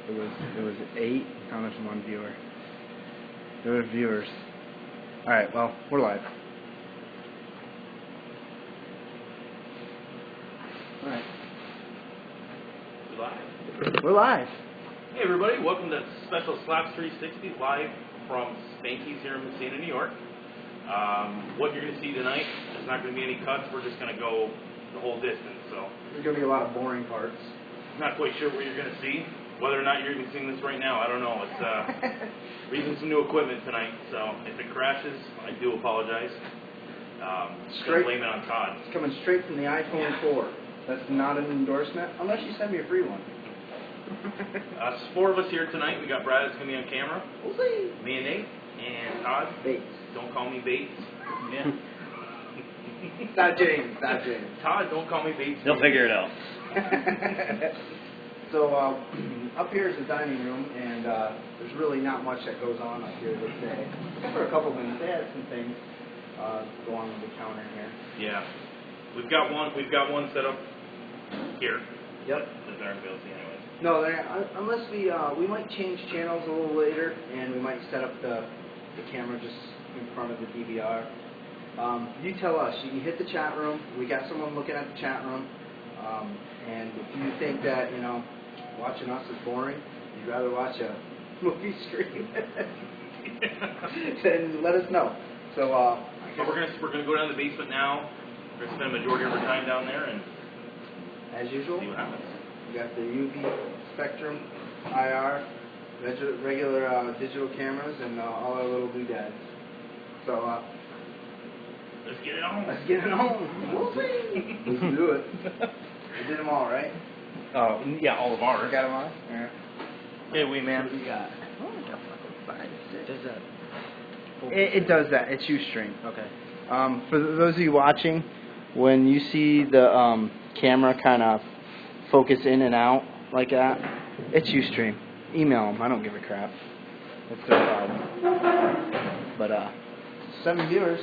It was 8. Now there's 1 viewer. There were viewers. All right. Well, we're live. All right. We're live. Hey everybody, welcome to special SLaPs 360 live from Spanky's here in Messina, New York. What you're going to see tonight, there's not going to be any cuts, we're just going to go the whole distance. So There's going to be a lot of boring parts. Not quite sure what you're going to see. Whether or not you're even seeing this right now, I don't know. It's we're using some new equipment tonight, so if it crashes, I do apologize. Don't blame it on Todd. It's coming straight from the iPhone 4. That's not an endorsement, unless you send me a free one. There's 4 of us here tonight. We got Brad that's going to be on camera. We'll see. Me and Nate. And Todd. Bates. Don't call me Bates. Yeah. Not James. Not James. Todd, don't call me Bates. They'll figure it out. So, up here is the dining room, and there's really not much that goes on up here this day. Except for a couple things. They had some things go on the counter here. Yeah. We've got one set up here. Yep. That they're going to be able to see anyways. No, unless we might change channels a little later, and we might set up the camera just in front of the DVR. You tell us. You can hit the chat room. We got someone looking at the chat room. And if you think that, watching us is boring, you'd rather watch a movie screen, then let us know. So we're gonna go down to the basement now. We're gonna spend a majority of our time down there and as usual, see what happens. We got the UV, spectrum, IR, regular digital cameras, and all our little doodads. So let's get it on. Let's get it on. We'll see. Let's do it. We did them all, right? Yeah, all of ours. Got them all? Yeah. Hey, wee man. What do you got? Does that? It does that. It's Ustream. Okay. For those of you watching, when you see the camera kind of focus in and out like that, it's Ustream. Email them. I don't give a crap. That's their problem. But 7 viewers.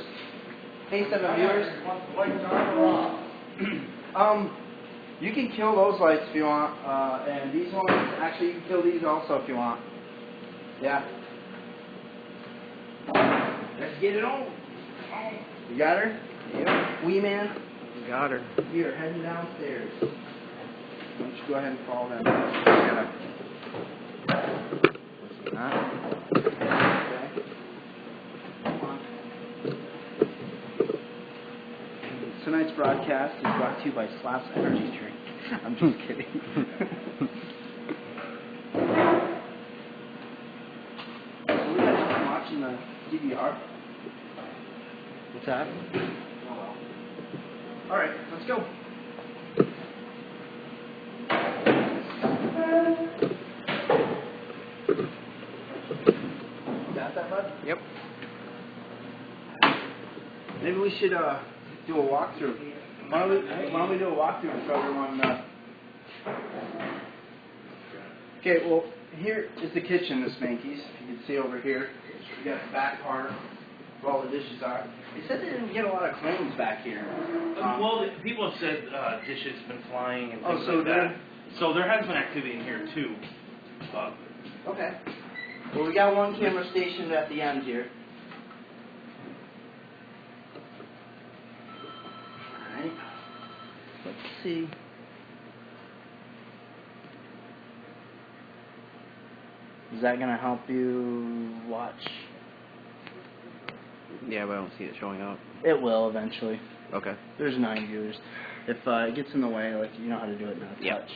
Hey, 7 viewers. You can kill those lights if you want, and these ones, actually you can kill these also if you want. Yeah. Let's get it on. You got her? Yep. Wee man? Got her. We are heading downstairs. Why don't you go ahead and follow them? Okay. Come on. Tonight's broadcast is brought to you by SLaPs Energy Drink. I'm just kidding. So we got someone watching the DVR. What's that? Oh well. Alright, let's go. Got that, bud? Yep. Maybe we should do a walkthrough. Why don't we do a walkthrough and show everyone? Okay, well, here is the kitchen, the Spanky's. You can see over here. We got the back part where all the dishes are. They said they didn't get a lot of claims back here. Well, people have said dishes have been flying and things so like that. So there has been activity in here too. Okay. Well, we got one camera stationed at the end here. Alright. Let's see. Is that going to help you watch? Yeah, but I don't see it showing up. It will eventually. Okay. There's 9 viewers. If it gets in the way, like, you know how to do it in a touch. Yep.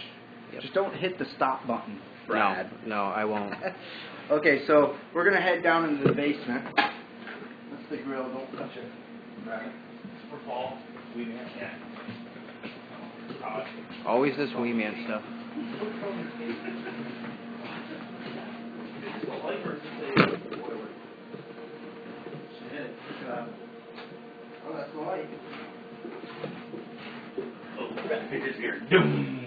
Just don't hit the stop button, Brad. No, I won't. Okay, so we're going to head down into the basement. That's the grill. Don't touch it, Brad. For Paul, we man. Yeah. Always this wee man stuff. Oh, that's the light. Oh, that pitches here. Doom.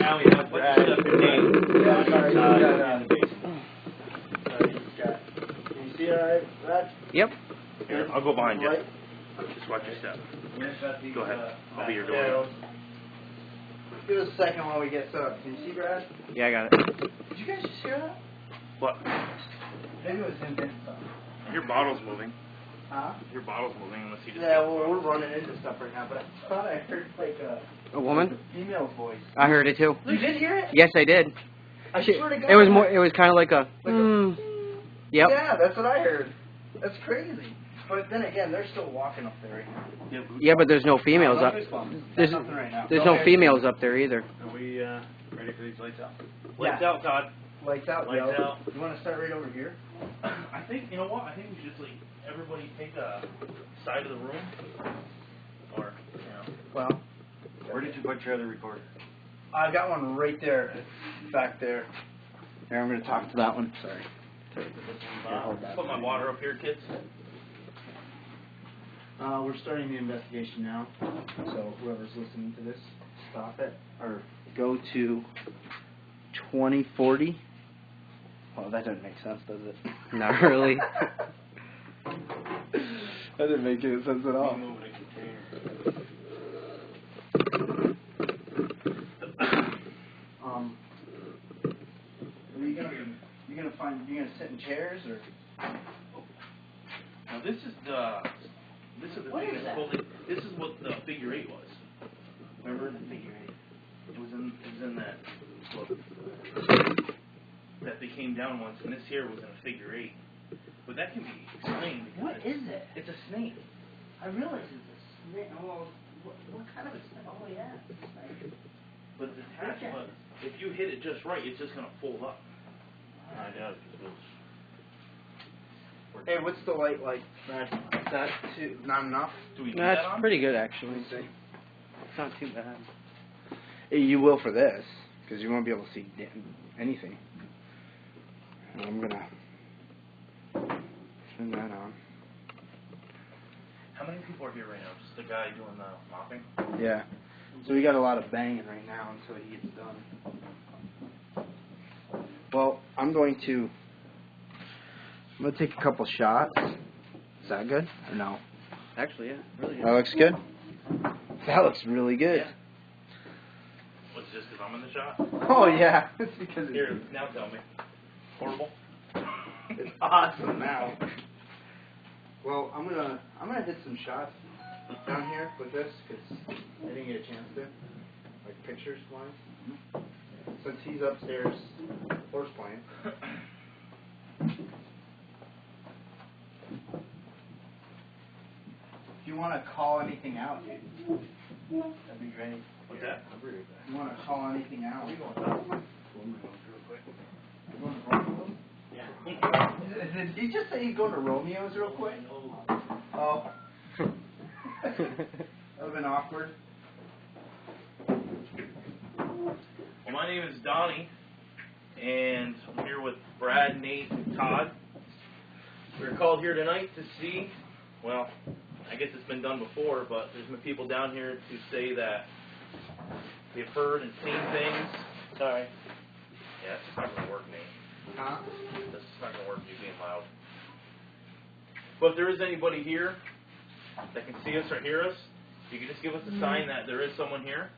Now we have Brad. Yeah, sorry. Can you see it all right, Brad? Yep. Here, I'll go behind you. Light? Just watch your step. Go Go ahead. I'll be your door. Give us a second while we get set up. Can you see, Brad? Yeah, I got it. Did you guys just hear that? What? Maybe it was him hitting something. Your bottle's moving. Huh? Your bottle's moving unless you just... Yeah, well, we're running into stuff right now, but I thought I heard, like, A woman? a female's voice. I heard it too. You did hear it? Yes, I did. I swear to God. It was more. It was kind of like a. Yep. Yeah, that's what I heard. That's crazy. But then again, they're still walking up there right now. Yeah, but there's no females up. There's nothing right now. there's no females up there either. Are we ready for these lights out? Lights out, Todd. Lights out, Lights yo. out. You want to start right over here? I think, you know what? I think we should just, like, everybody take a side of the room. Or, you know. Well, Where did you put your other recorder? I got one right there, back there. Here, I'm going to talk to that one. Sorry. Put my water up here, kids. We're starting the investigation now, so whoever's listening to this, stop it, or go to 2040. Well, that doesn't make sense, does it? Not really. That didn't make any sense at all. Are you gonna sit in chairs or? Now this is the What thing is that's that? supposed to, this is what the figure 8 was. Remember the figure 8? It was in that book that they came down once, and this here was in a figure 8. But that can be explained. What is it? It's a snake. I realize it's a snake. Oh, what kind of a snake? Oh yeah, it's a snake. But it's attached. But if you hit it just right, it's just gonna fold up. I know. Hey, what's the light like? That too not enough? Do we do That's that on? pretty good Let actually. me see. It's not too bad. You will for this, because you won't be able to see anything. I'm gonna turn that on. How many people are here right now? Just the guy doing the mopping? Yeah. So we got a lot of banging right now until he gets done. Well, I'm gonna take a couple shots. Is that good or no? Actually, yeah, really good. That looks good. That looks really good. Yeah. What's just because I'm in the shot? Oh yeah, it's because it's, Here, now tell me. Horrible? it's awesome now. Well, I'm gonna hit some shots down here with this because I didn't get a chance to, like pictures wise. Since he's upstairs horse playing. If you want to call anything out, dude, that'd be great. What's that? If you want to call anything out, Where you going, Tom? You going to Romeo's? Yeah. Did he just say he's going to Romeo's real quick? Oh. That would have been awkward. Well, my name is Donnie, and I'm here with Brad, Nate, and Todd. We're called here tonight to see, well, I guess it's been done before, but there's been people down here to say that they've heard and seen things. Sorry. Yeah, it's just not going to work, Nate. Huh? This is not going to work, you being loud. But if there is anybody here that can see us or hear us, you can just give us a sign that there is someone here.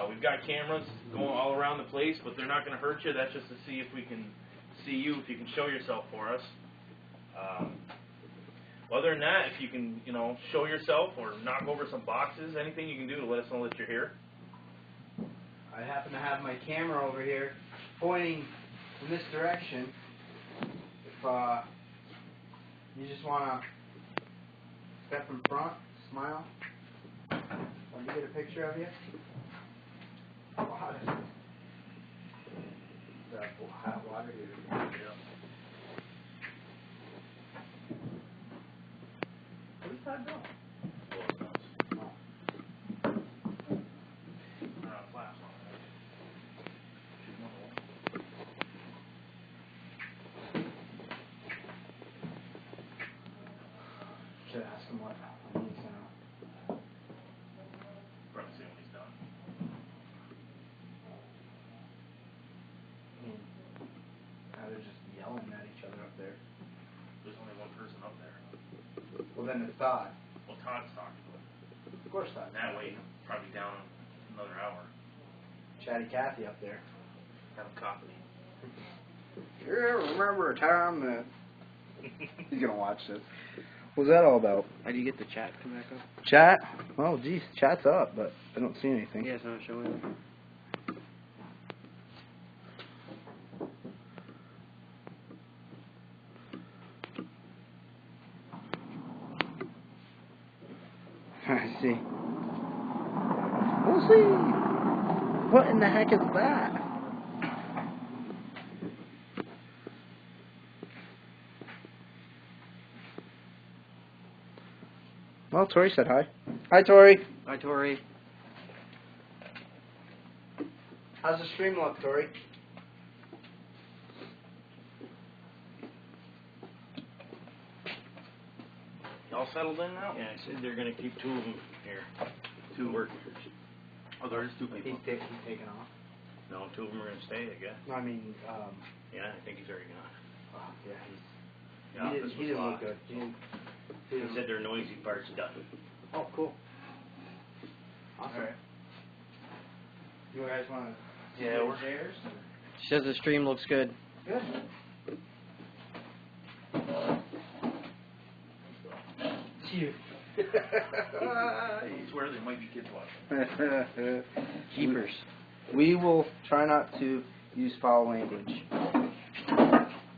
We've got cameras going all around the place, but they're not going to hurt you. That's just to see if we can see you, if you can show yourself for us. Other than that, if you can, show yourself or knock over some boxes, anything you can do to let us know that you're here. I happen to have my camera over here pointing in this direction. If you just want to step in front, smile, let me get a picture of you. Wow, the hot water here. Where's that going? Should ask him what he's Probably see when he's done. I mean, now they're just yelling at each other up there. There's only one person up there. Well, then it's Todd. Well, Todd's talking. Of course Todd. That way, probably down another hour. Chatty Cathy up there. Have a coffee. Yeah, remember a time that... He's going to watch this. What's that all about? How do you get the chat to come back up? Chat? Well, geez, chat's up, but I don't see anything. Yeah, it's not showing. I see. We'll see. What in the heck is that? Well, Tori said hi. Hi, Tori. Hi, Tori. How's the stream look, Tori? Y'all settled in now? Yeah, I said they're gonna keep two of them here. Two workers. Oh, there's two people. He's taking off. No, two of them are gonna stay, I guess. No, I mean, Yeah, I think he's already gone. oh, yeah, The office he was didn't look locked. good. He said their noisy part's done. Oh, cool. Awesome. All right. You guys want to Yeah, we're- chairs? She says the stream looks good. Good. You. I swear there might be kids watching. Keepers. We will try not to use foul language.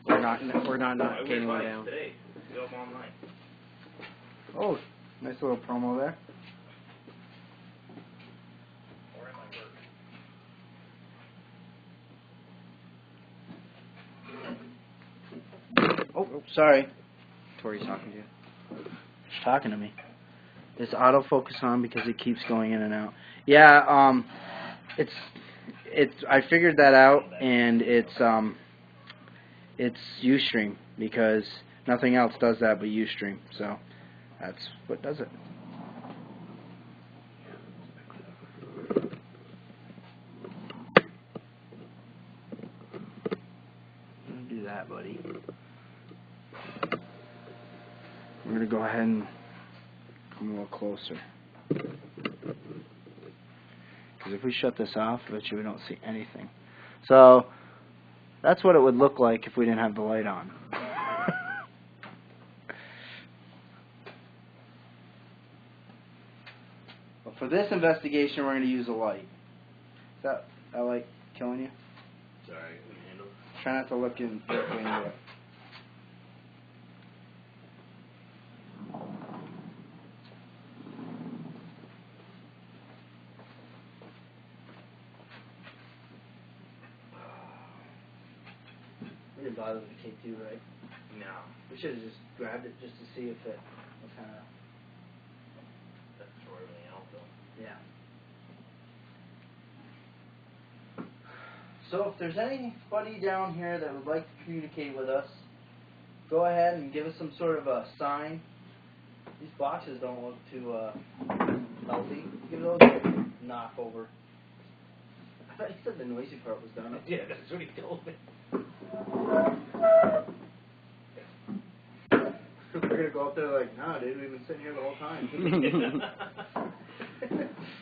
We're not Why getting we're one live down. today. Go up online. Oh, nice little promo there. Or at my work. Oh, sorry. Tori's talking to you. She's talking to me. Is autofocus on because it keeps going in and out? Yeah, it's I figured that out, and it's Ustream because nothing else does that but Ustream. So that's what does it. Do that, buddy. We're gonna go ahead and come a little closer. Because if we shut this off, I bet you we don't see anything. So that's what it would look like if we didn't have the light on. But for this investigation, we're going to use a light. Is that light killing you? Sorry, I couldn't handle it. Try not to look into it. We didn't bother with the K2, right? No. We should have just grabbed it just to see if it was kind of... That's throw everything out though. Yeah. So if there's anybody down here that would like to communicate with us, go ahead and give us some sort of a sign. These boxes don't look too healthy. Give those a knock over. I thought you said the noisy part was done. Yeah, that's what he told me. We're gonna go up there like, nah, dude, we've been sitting here the whole time.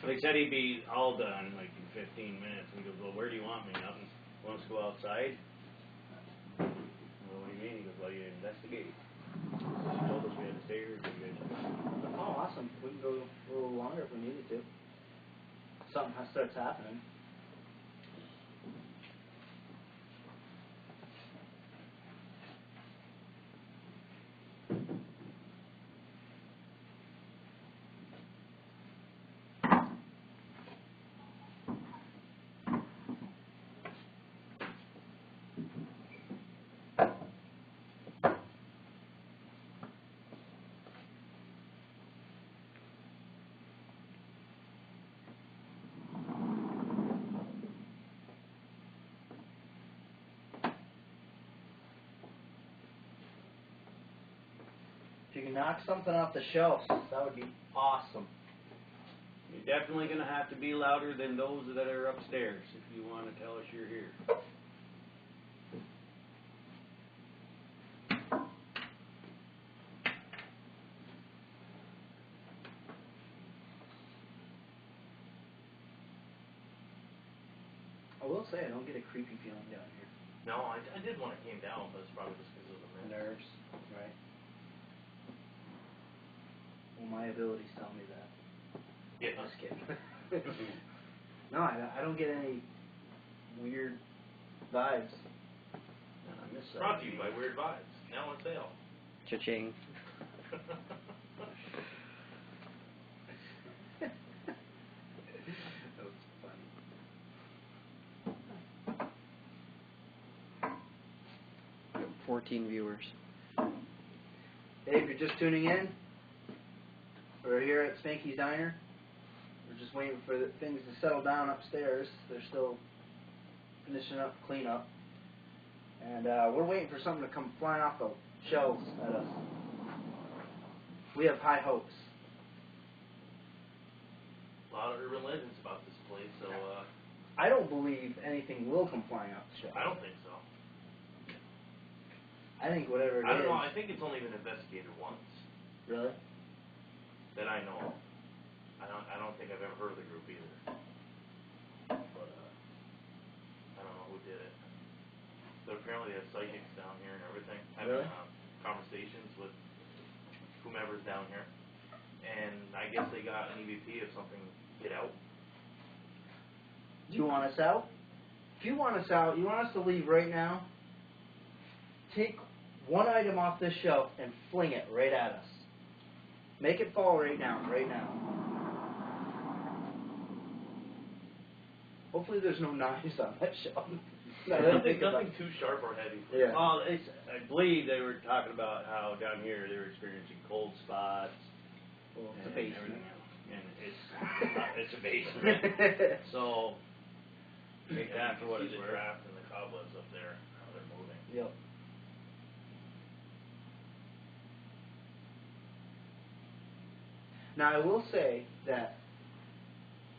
They said he'd be all done like in 15 minutes. And he goes, well, where do you want me? Nothing. Want us to go outside? Well, what do you mean? He goes, well, you investigate. So she told us we had to stay here. So you guys... Oh, awesome. We can go a little longer if we needed to. Something starts happening. If you can knock something off the shelf, that would be awesome. You're definitely going to have to be louder than those that are upstairs if you want to tell us you're here. will say I don't get a creepy feeling down here. No, I did when it came down, but it's probably just because of the mist. Nerves, right? Well, my abilities tell me that. Yeah. Just kidding. No, I don't get any weird vibes. On this side. Brought to you by Weird Vibes. Now on sale. Cha-ching. That was funny. We have 14 viewers. Hey, if you're just tuning in, we're here at Spanky's Diner. We're just waiting for the things to settle down upstairs. They're still finishing up cleanup. And we're waiting for something to come flying off the shelves at us. We have high hopes. A lot of urban legends about this place, so I don't believe anything will come flying off the shelves. I don't think so. I think whatever it is. I don't know. I think it's only been investigated once Really? that I know of. I don't think I've ever heard of the group either. But I don't know who did it. But apparently they have psychics down here and everything, having Really? conversations with whomever's down here. And I guess they got an EVP if something get out. Do you want us out? If you want us out, you want us to leave right now, take one item off this shelf and fling it right at us. Make it fall right now, right now. Hopefully there's no knives on that shelf. Nothing too sharp or heavy. Yeah. Well, I believe they were talking about how down here they were experiencing cold spots. Well, it's a and basement. everything else. And it's a basement. So take that for what it's worth. Trapped in the cobwebs up there. How they're moving. Yep. Now I will say that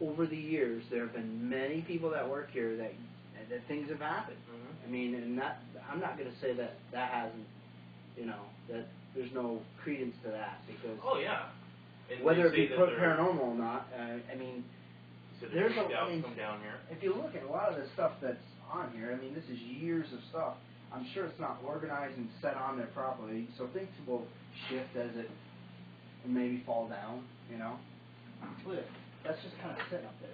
over the years there have been many people that work here that things have happened. Mm-hmm. I mean, and that I'm not going to say that hasn't, that there's no credence to that because Oh yeah. And whether it they be say that they're- paranormal or not, I mean, so there's there's a- I scouts mean, come down here. if you look at a lot of the stuff that's on here, I mean, this is years of stuff. I'm sure it's not organized and set on there properly, so things will shift as it and maybe fall down, Look, that's just kind of sitting up there,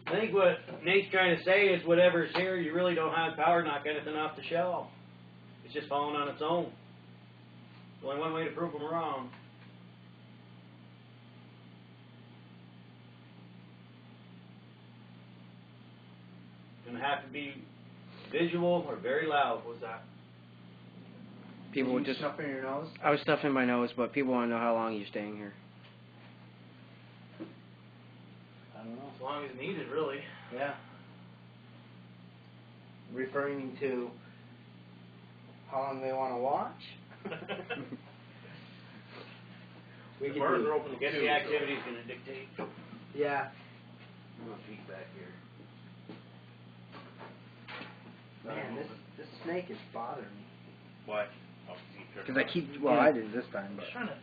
I think what Nate's trying to say is whatever's here, you really don't have power to knock anything off the shelf. It's just falling on its own. There's only one way to prove them wrong. It's going to have to be visual or very loud. What was that? People would you just. stuffing your nose? I was stuffing my nose, but people want to know how long you're staying here. I don't know. As long as needed, really. Yeah. Referring to how long they want to watch? We The could bars do- are open I guess too, the so- activity's going to dictate. Yeah. I'm going to peek back here. Man, this snake is bothering me. What? Oh, see, Because I keep. Well, I did this time, but just trying to.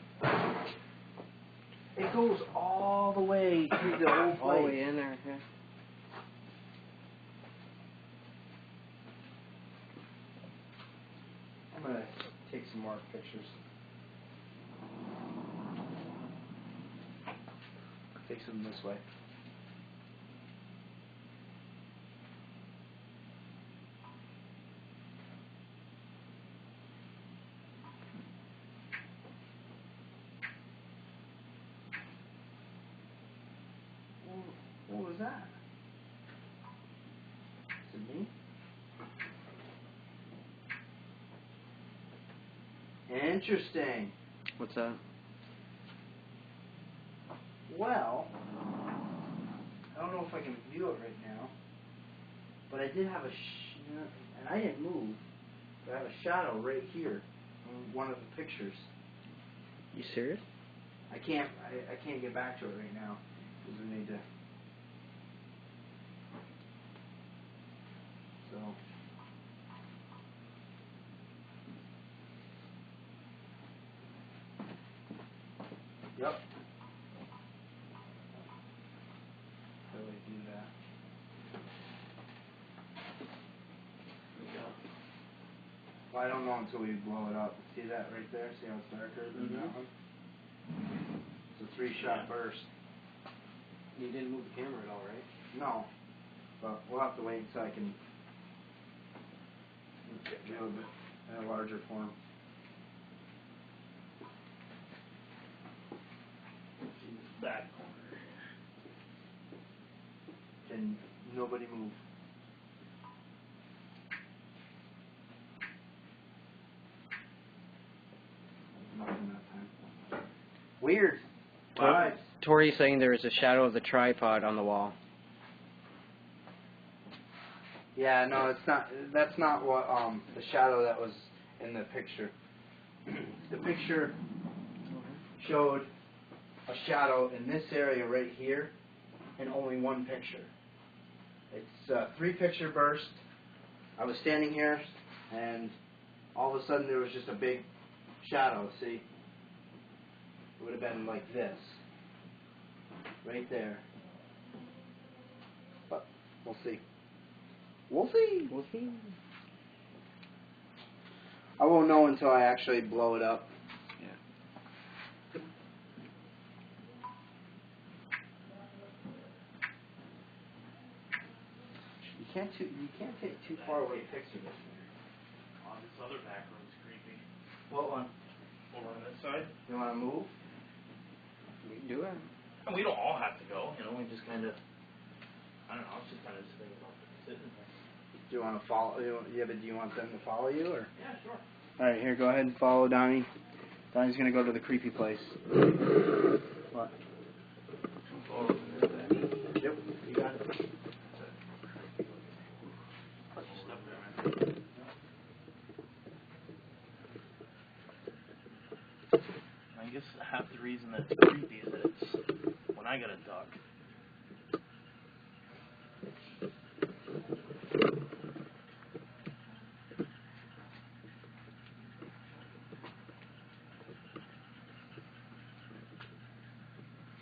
it goes all the way to the whole place. All the way in there. Yeah. I'm gonna take some more pictures. Take some this way. What was that? Is it me? Interesting. What's that? Well, I don't know if I can view it right now, but I did have and I didn't move, but I have a shadow right here on one of the pictures. You serious? I can't get back to it right now because we need to. So. Yep. Well, I don't know until we blow it up. See that right there? See how it's darker than that one? It's a 3-shot burst. You didn't move the camera at all, right? No, but we'll have to wait until I can do a bit in a larger form. Back corner. Can nobody move? Nothing that time. Weird. Vibes. Tori's saying there is a shadow of the tripod on the wall. Yeah, no, it's not. That's not what the shadow that was in the picture. The picture showed a shadow in this area right here, and only one picture. It's a 3-picture burst. I was standing here, and all of a sudden there was just a big shadow. See, it would have been like this, right there. But we'll see. We'll see. We'll see. I won't know until I actually blow it up. Yeah. You can't take too far away pictures of this. Oh, this other back room's creepy. What one? Over on this side. You want to move? We can do it. And we don't all have to go, you know, we just kind of, I don't know, I was just kind of thinking about sitting there. Do you want to follow? Yeah, but do you want them to follow you or? Yeah, sure. All right, here, go ahead and follow Donnie. Donnie's gonna go to the creepy place. What? Yep, you got it. I guess half the reason that it's creepy is that it's when I got a duck.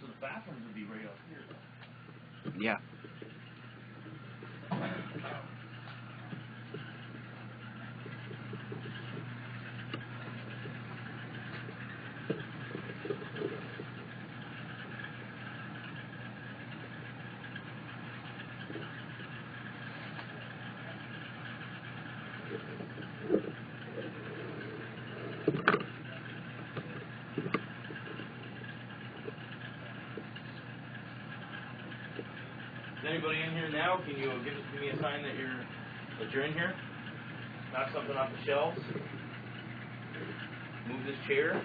So the bathrooms would be right up here, though. Yeah. Is anybody in here now? Can you give me a sign that you're in here? Knock something off the shelves. Move this chair.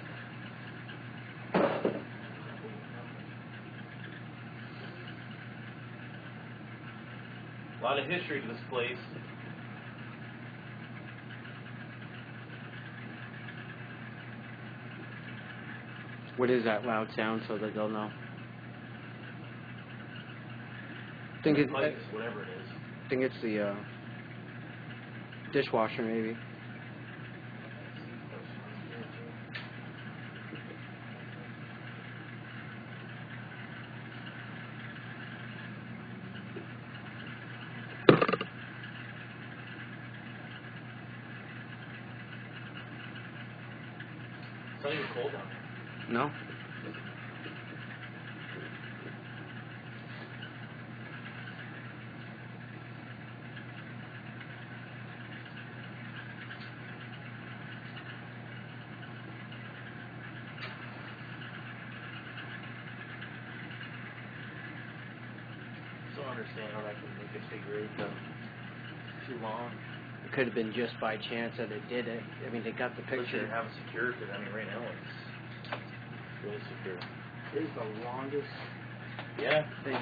A lot of history to this place. What is that loud sound so that they'll know? Think it's Lights, whatever it is. think it's the dishwasher maybe. It's not even cold down there. No? Don't understand how that can make a figure 8 though. Too long. It could have been just by chance that it did it. I mean, they got the Especially picture. to have it secured, because I mean, right now it's really secure. It is the longest Yeah. thing.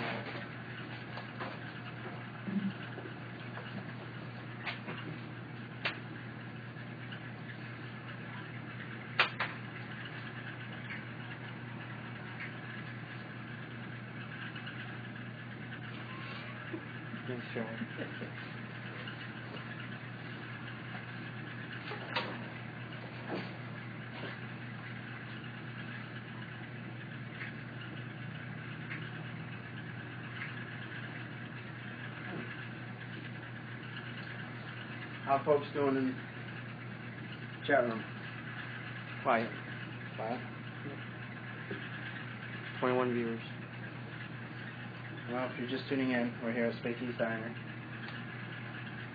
Thanks, Sean. How folks doing in Chat room. Quiet. Quiet. 21 viewers. Well, if you're just tuning in, we're here at Spanky's Diner.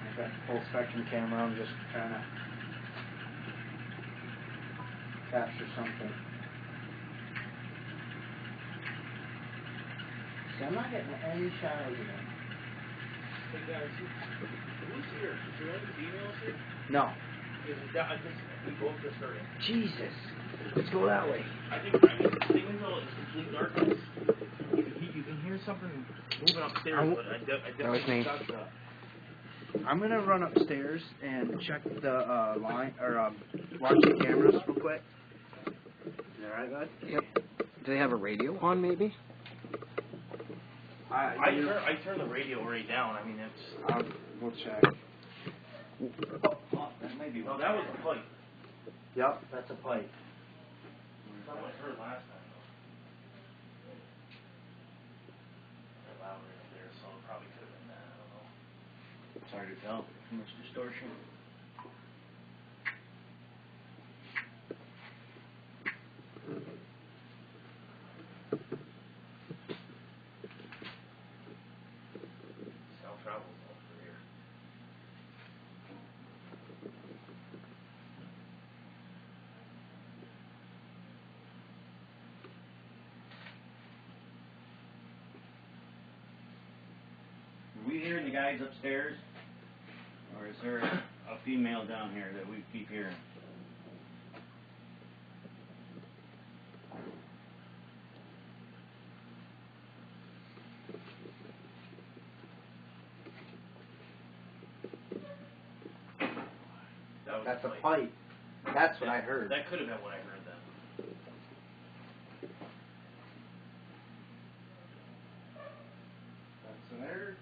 I've got full spectrum camera. I'm just trying to capture something. See, I'm not getting any shadows in it. Hey guys, who's here? Is there any females here? No. We both just heard it. Jesus. Let's go that way. I think the thing is though, it's complete darkness. You can hear something moving upstairs, but I definitely got the... I'm gonna run upstairs and check the line or watch the cameras real quick. Is that alright, bud? Yep. Do they have a radio on, maybe? I turn the radio right down. I mean, it's... we'll check. Oh, that may be No, that was a pipe. Yep, that's a pipe. That's what I heard last time, though. They're loud right up there, so it probably could have been that. I don't know. It's hard to tell. Too much distortion. Sound travels over here. Are we hearing the guys upstairs? Or is there a female down here that we keep hearing? That's a pipe. That's what I heard. That could have been what I heard then. That's an error.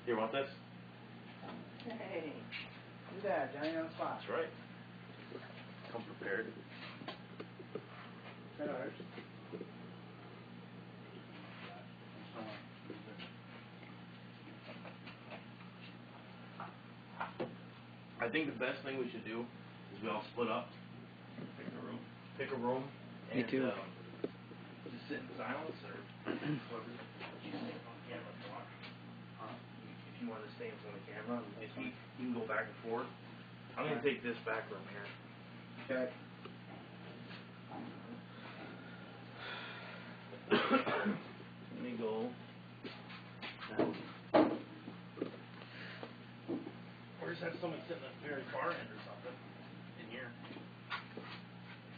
Here, want this? Hey, do that, Johnny on the spot. That's right. Come prepared. Is that ours? I think the best thing we should do is we all split up. Pick a room. Me And, too. Just sit in silence or whatever. You stay on camera if you want. If you want to stay in front of the camera, if you can go back and forth. I'm going to take this back room here. Okay. Let me go. Or just have somebody sitting at the very far end or something in here.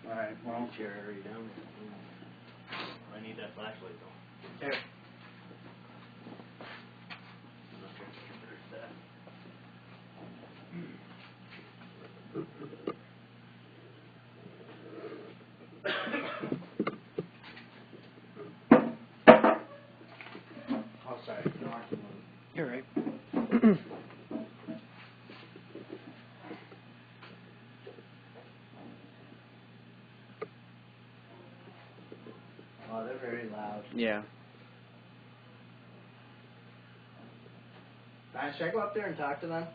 Alright, well. Chair area down. I need that flashlight though. Here. There's that. Oh, sorry. No, I can move. You're right. Oh, they're very loud. Yeah. Should I go up there and talk to them?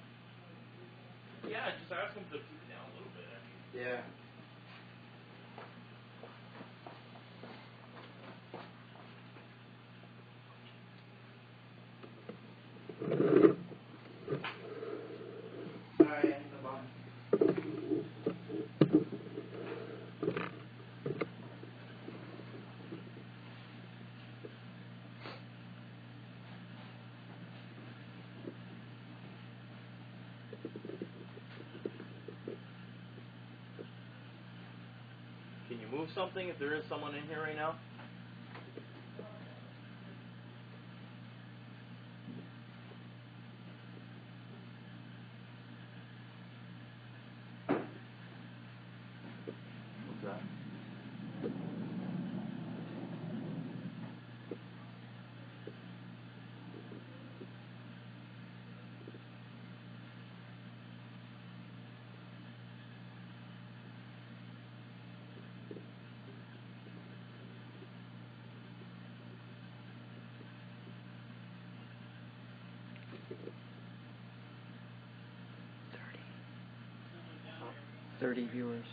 Yeah, just ask them to keep it down a little bit. I mean, Yeah. Alright, no problem. can you move something if there is someone in here right now? What's that? 30 viewers.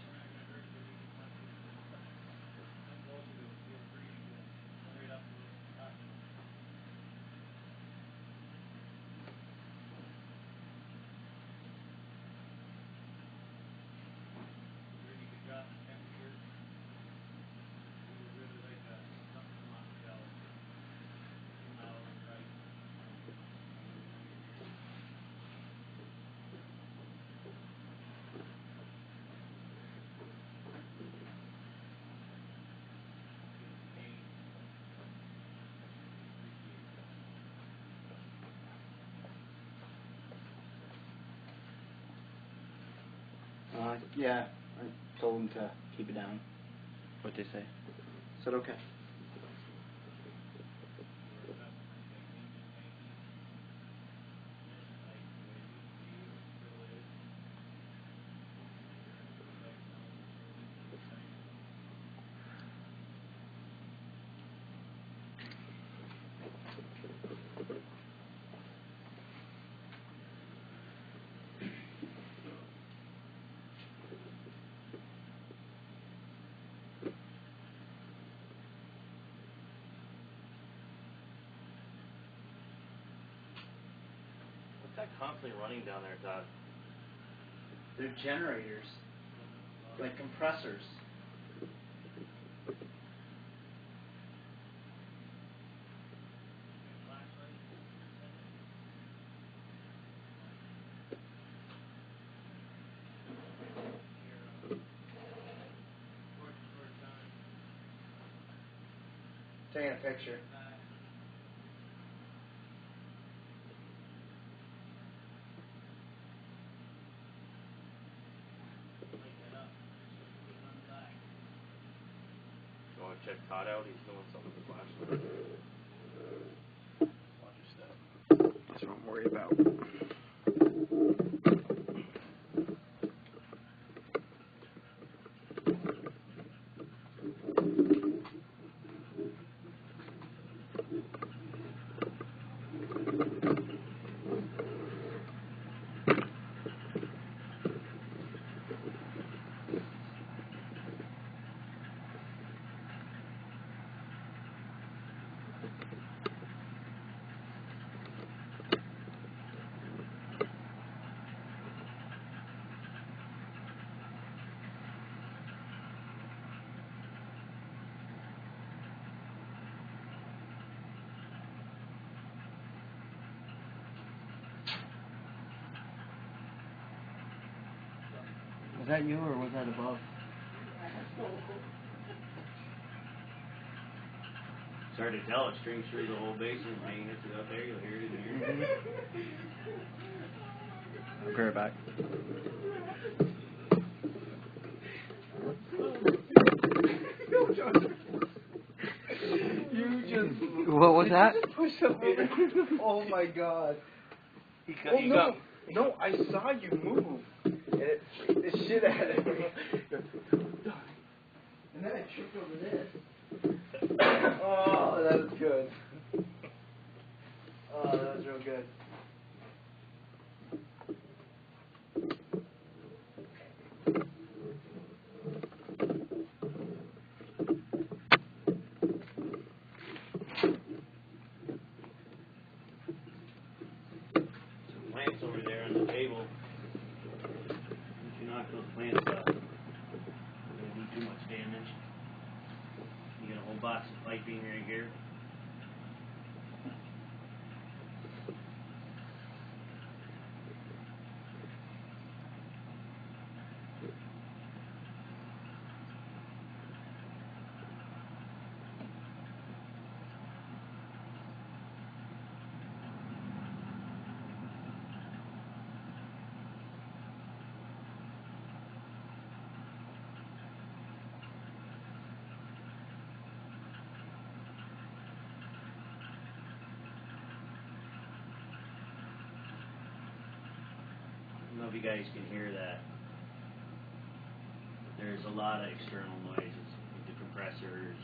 Yeah, I told him to keep it down. What'd they say? Said okay. What's that constantly running down there, Todd? They're generators, like compressors. Taking a picture. You want to check Todd out? He's doing something with the flashlight. Watch your step. That's what I'm worried about. Was that you or was that above? It's hard to tell. It strings through the whole basement. When you hit it up there, you'll hear it in here. I'll be right back. You just. What was that? Push up. Oh my god. No, I saw you move. And it freaked the shit out of me. And then I tripped over this. Oh, that was good. Oh, that was real good. Some plants over there on the table. Once you knock those plants up, they don't do too much damage. You got a whole box of piping right here. I don't know if you guys can hear that. There's a lot of external noises with the compressors.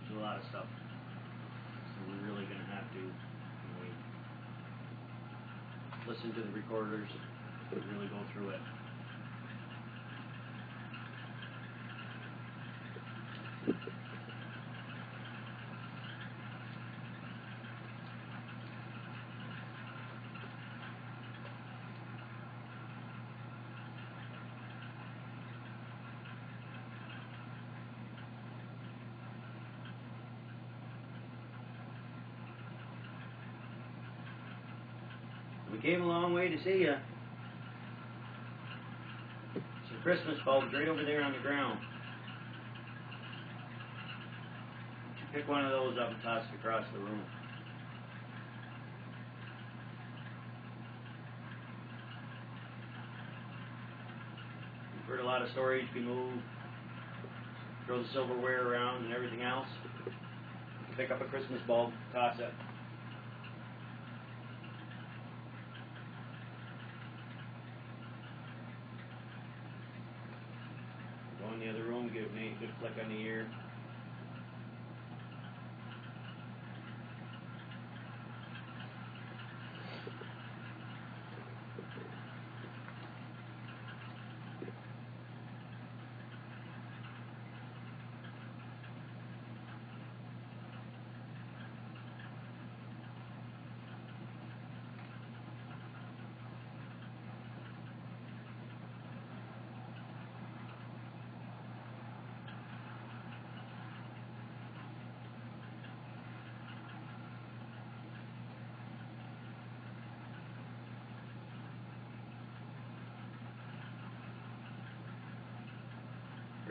There's a lot of stuff. So we're really going to have to listen to the recorders and really go through it. We came a long way to see you. Some Christmas bulbs right over there on the ground. You pick one of those up and toss it across the room. We've heard a lot of storage be moved. Throw the silverware around and everything else. Pick up a Christmas bulb, toss it. Go in the other room, give Nate a good flick on the ear.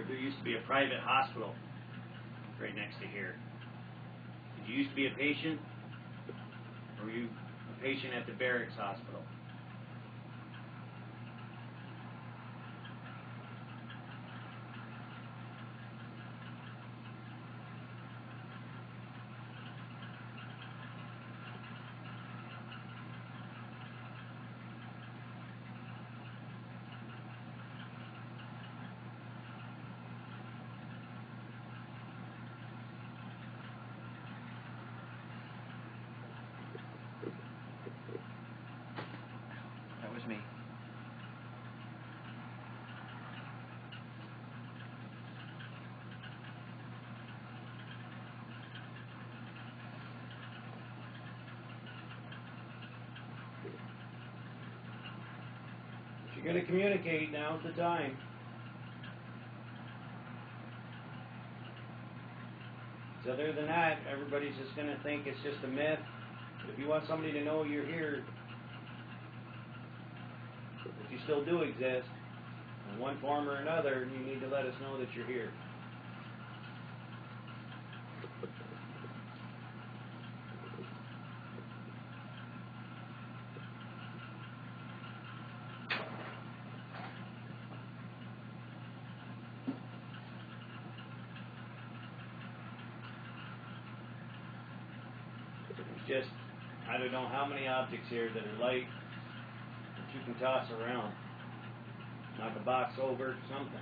There used to be a private hospital right next to here. Did you used to be a patient? Or were you a patient at the barracks hospital? That was me. If you're going to communicate, now's the time. So other than that, everybody's just going to think it's just a myth. But if you want somebody to know you're here, if you still do exist, in one form or another, you need to let us know that you're here. There's just, I don't know how many objects here that are light that you can toss around. Knock a box over, something.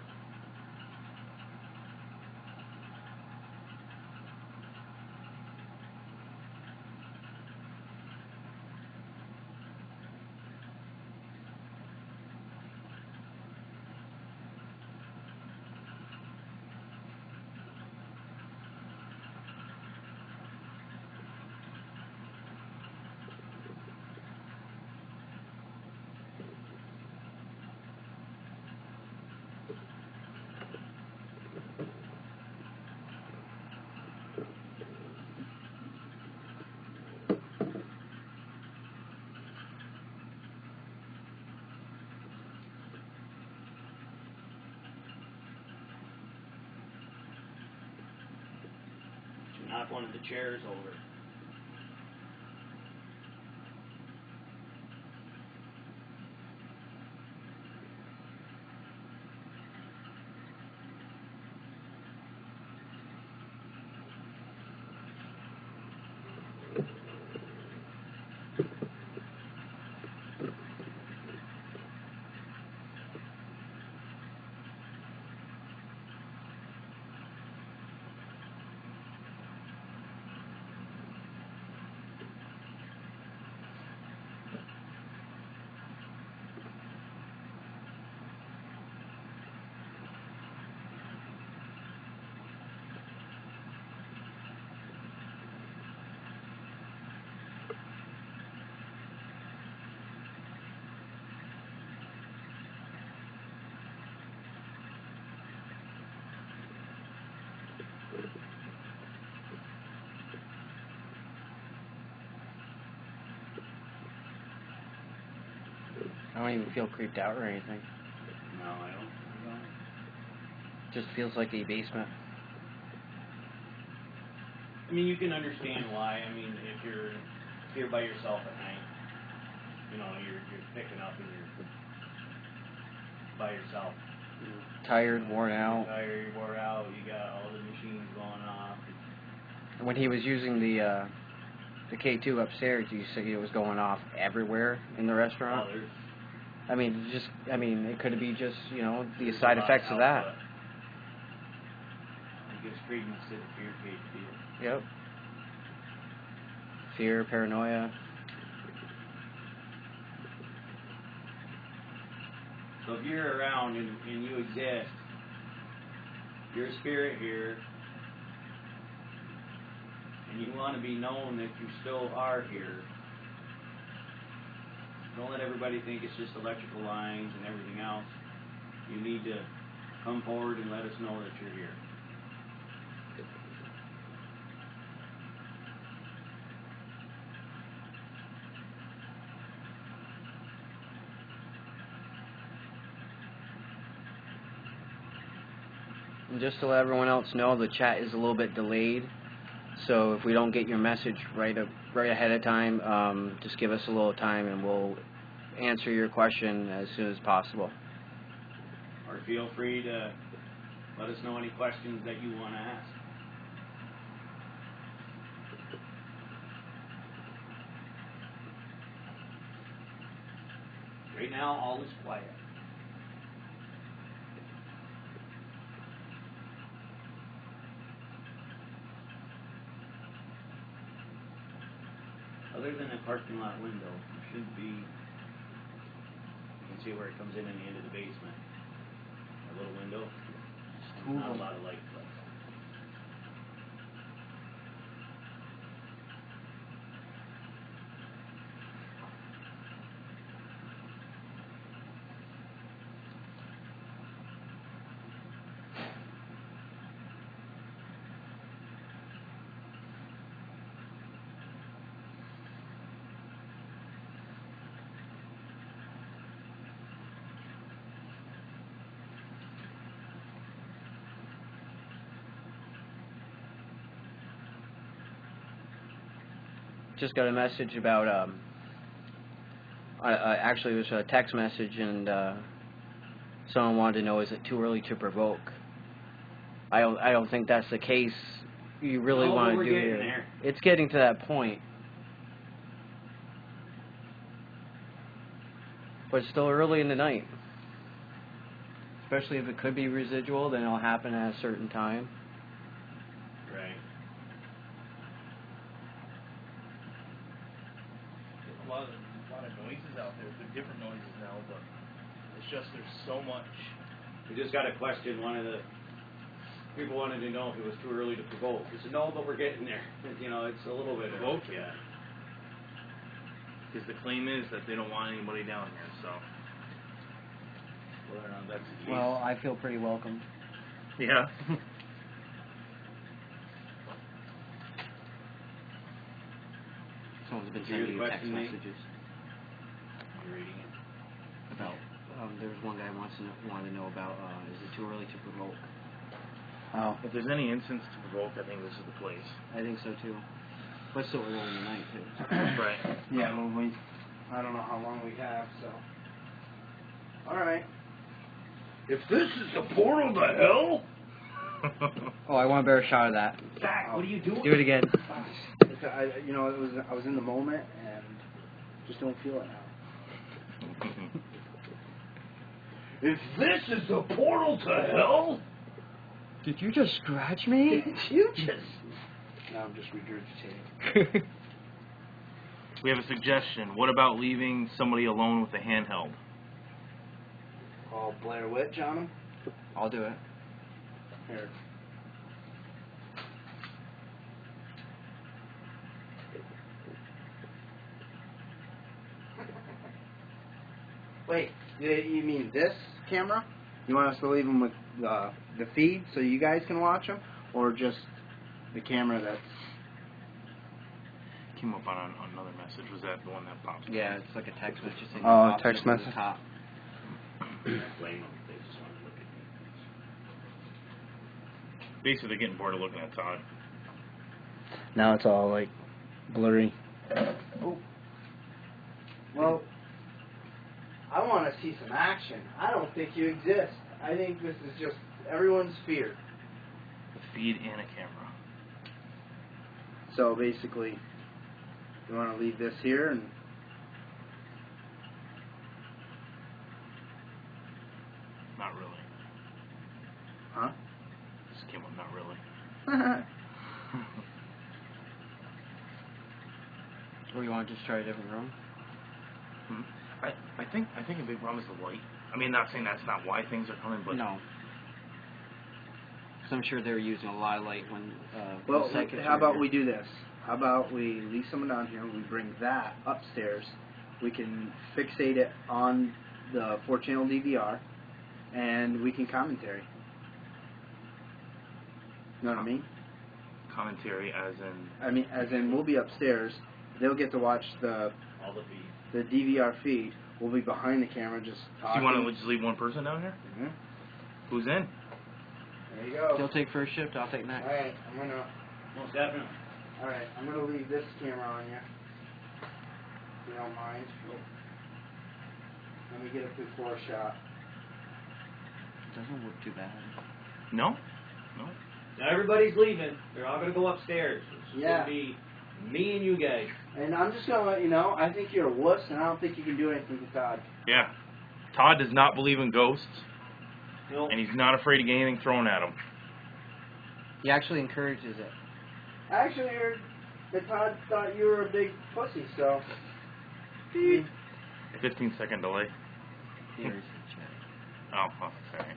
Knock one of the chairs over. I don't even feel creeped out or anything. No, I don't. Just feels like a basement. I mean, you can understand why. I mean, if you're here by yourself at night, you know, you're picking up and you're by yourself. Tired, worn out. You're tired, you're wore out. You got all the machines going off. When he was using the K2 upstairs, you said it was going off everywhere in the restaurant. Oh, I mean, it could be just, you know, the side effects of that. It gives credence to the fear cage deal. Yep. Fear, paranoia. So if you're around and you exist, you're a spirit here, and you want to be known that you still are here, don't let everybody think it's just electrical lines and everything else. You need to come forward and let us know that you're here. And just to let everyone else know, the chat is a little bit delayed. So if we don't get your message right ahead of time, just give us a little time and we'll answer your question as soon as possible. Or feel free to let us know any questions that you want to ask. Right now, all is quiet. Other than a parking lot window, there should be, you can see where it comes in the end of the basement. A little window. Not a lot of light left. Just got a message about, actually it was a text message, and someone wanted to know, is it too early to provoke? I don't think that's the case. You really want to do it. There. It's getting to that point. But it's still early in the night. Especially if it could be residual, then it'll happen at a certain time. Right. A lot of noises out there. They're different noises now, but it's just there's so much. We just got a question. One of the people wanted to know if it was too early to provoke. He said, no, but we're getting there. You know, it's a little bit Provoke early. yet. Because the claim is that they don't want anybody down here, so. Whether or not that's the case. Well, I feel pretty welcome. Yeah. Someone's been Did you hear sending the you text question, Nate? messages You're reading it. about. There's one guy wanted to know about, is it too early to provoke? Oh, If there's any instance to provoke, I think this is the place. I think so too. But still early in the night too. Right. Yeah, well, I don't know how long we have, so. Alright. If this is the portal to hell? Oh, I want a better shot of that. Zach, what are you doing? Do it again. I was in the moment and just don't feel it now. If this is the portal to hell? Did you just scratch me? You just. Now I'm just regurgitating. We have a suggestion. What about leaving somebody alone with a handheld? All Blair Witch on him? I'll do it. Here. Wait, you mean this camera? You want us to leave them with the feed so you guys can watch them? or just the camera that's... Came up on another message. Was that the one that popped? Yeah, it's like a text message. Saying Oh, pops text up at the message. top. Blame them. They just want to look at me. Basically, they're getting bored of looking at Todd. Now it's all like blurry. Oh. Well, I want to see some action. I don't think you exist. I think this is just everyone's fear. A feed and a camera. So basically, you want to leave this here and... Not really. Huh? Just came up, not really. Or you want to just try a different room? I think a big problem is the light. I mean, not saying that's not why things are coming, but No. Because I'm sure they were using a lot of light when... Well, the seconds how were about here. we do this? How about we leave someone down here, we bring that upstairs, we can fixate it on the 4-channel DVR, and we can commentary. You know what I mean? commentary as in... we'll be upstairs, they'll get to watch All the feeds. the DVR feed, we'll be behind the camera just So talking. you want to just leave one person down here? Mm-hmm. Who's in? There you go. They'll take first shift, I'll take next. Alright, I'm gonna... Most definitely. Alright, I'm gonna leave this camera on you. If you don't mind. Let me get a before shot. It doesn't look too bad. No? No? Now everybody's leaving. They're all going to go upstairs. It's Yeah. going to be me and you guys. And I'm just gonna let you know, I think you're a wuss, and I don't think you can do anything to Todd. Yeah. Todd does not believe in ghosts, No. and he's not afraid to get anything thrown at him. He actually encourages it. I actually heard that Todd thought you were a big pussy, so... 15-second delay. Here's the chat. Oh, well, sorry.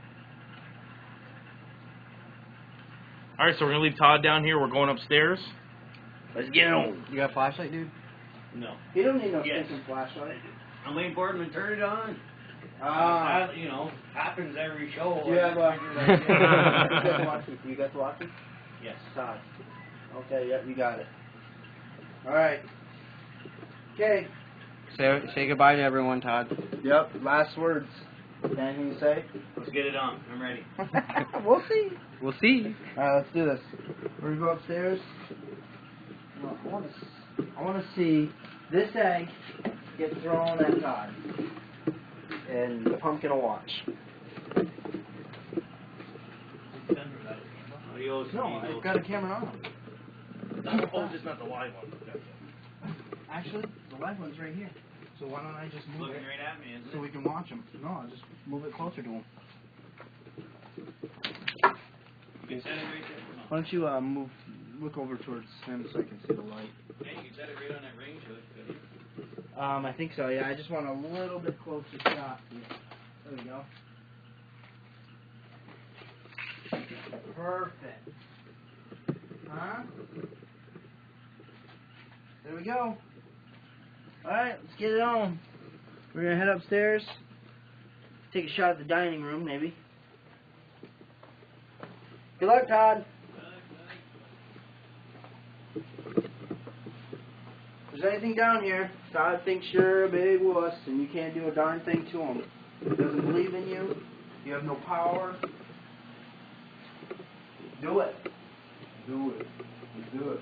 Alright, so we're going to leave Todd down here. We're going upstairs. Let's get on. You got a flashlight, dude? No. You don't need no Yes. stinking flashlight. I'm waiting for him to turn it on. Ah. You know, happens every show. You have I figured I'd- you got the walkie? Yes. Todd. Okay, yep, you got it. Alright. Okay. Say goodbye to everyone, Todd. Yep, last words. Anything to say? Let's get it on. I'm ready. We'll see. We'll see. Alright, let's do this. We're gonna go upstairs. I want to see this egg get thrown at Todd. And the pumpkin will watch. Adios, No, amigos. I've got a camera on. Oh, just not the live one. Actually, the live one's right here. So why don't I just move Looking it right at me, isn't so it? we can watch him? No, I'll just move it closer to him. You can set it right there. No. Why don't you look over towards him so I can see the light? Hey, you can set it right on that range hood. Good. I think so, yeah. I just want a little bit closer shot. There we go. Perfect. Huh? There we go. Alright, let's get it on. We're gonna head upstairs. Take a shot at the dining room, maybe. Good luck, Todd. If there's anything down here, Todd thinks you're a big wuss and you can't do a darn thing to him. He doesn't believe in you. You have no power. Do it. Do it. Do it.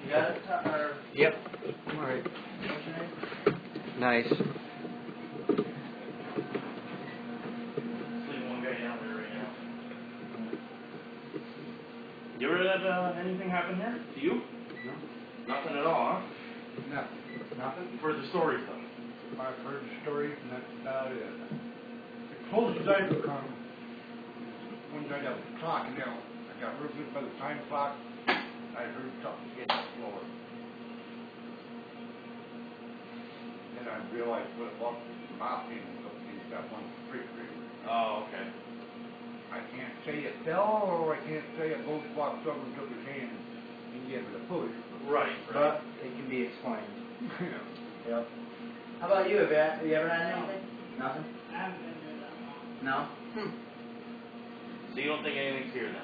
You got it, Todd? Yep. Alright. What's your name? Nice. Leaving one guy down there right now. You ever had anything happen here? To you? No. Nothing at all, huh? No. Nothing? You've heard the stories, though. I've heard the story, and that's about it. The closest I could come, when I got the clock, I got real good by the time clock, I heard something hit the floor. Then I realized what it was, mopping, and something got one refrigerator. Oh, okay. I can't say it fell, or I can't say a ghost walked over and took his hand and gave it a push. Right, But it can be explained. Yep. How about you? Have you ever had anything? Nothing? I haven't been there that long. No? So you don't think anything's here then?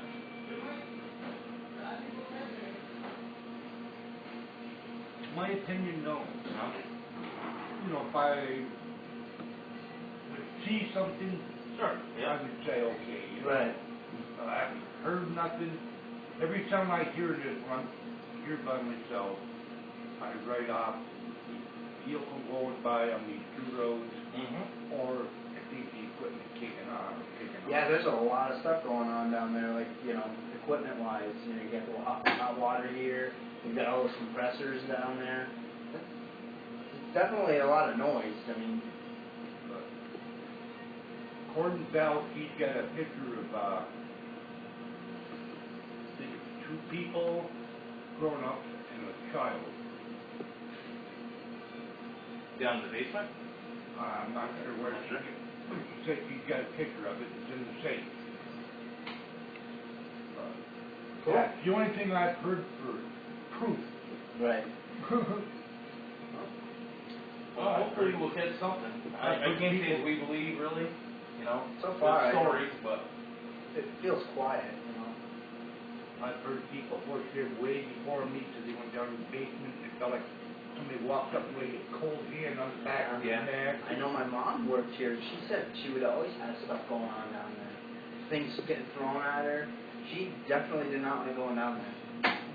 My opinion, no. No? You know, if I would see something, Sure. I would say, okay. You know, Right. I haven't heard nothing. Every time I hear this one, here by myself, I write off the vehicle going by on these two roads, Mm-hmm. or if the equipment kicking on or kicking on. Yeah, there's a lot of stuff going on down there, like, you know, equipment-wise. You know, you got the hot water here, you've got all those compressors down there. It's definitely a lot of noise. I mean, But according to Val, he's got a picture of, I think it's two people, grown up, and a child. Down in the basement? I'm not sure where it's at. He said he's got a picture of it, it's in the safe. Cool. That's the only thing I've heard for proof. right. Well, hopefully we'll catch something. I can't say that we believe, really, you know, So far, the stories, but It feels quiet, you know. I've heard people horse here way before me, so they went down in the basement, and it felt like somebody walked up with a cold hand on the back of Yeah. their neck. I know my mom worked here. She said she would always have stuff going on down there. Things getting thrown at her. She definitely did not like going down there.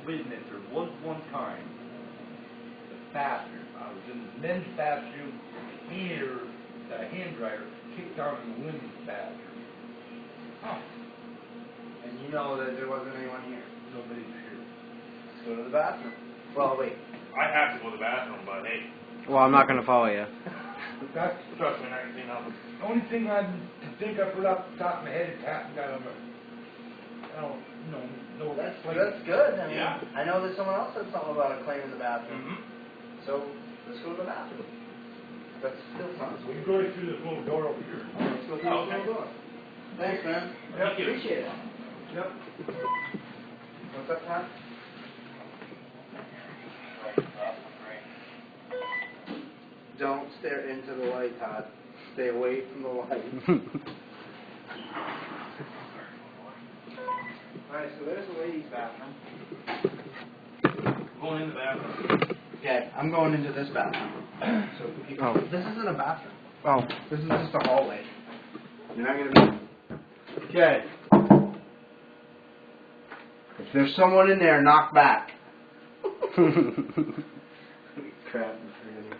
Wait a minute, there was one time, the bathroom, I was in the men's bathroom, here, the hand dryer kicked on in the women's bathroom. Oh, And you know that there wasn't anyone here. nobody's here. Let's go to the bathroom. Well, wait. I have to go to the bathroom, but hey, Well, I'm not going to follow you. But that's trust me, I can see nothing. the only thing I think I put up the top of my head is happened out of a, I don't know, no, That's place. good. I mean, Yeah. I know that someone else said something about a claim in the bathroom. Mm-hmm. So let's go to the bathroom. That still sounds We weird. can go right through this little door over here. Let's go through Oh, this okay. little door. Thanks, man. Thank you. Appreciate it. Yep. What's up, Pat? Don't stare into the light, Todd. Stay away from the light. Alright, so there's the ladies' bathroom. Going in the bathroom. Okay, I'm going into this bathroom. So you, Oh. this isn't a bathroom. Oh. This is just a hallway. You're not gonna be. Okay. If there's someone in there, knock back. Crap, I'm forgetting.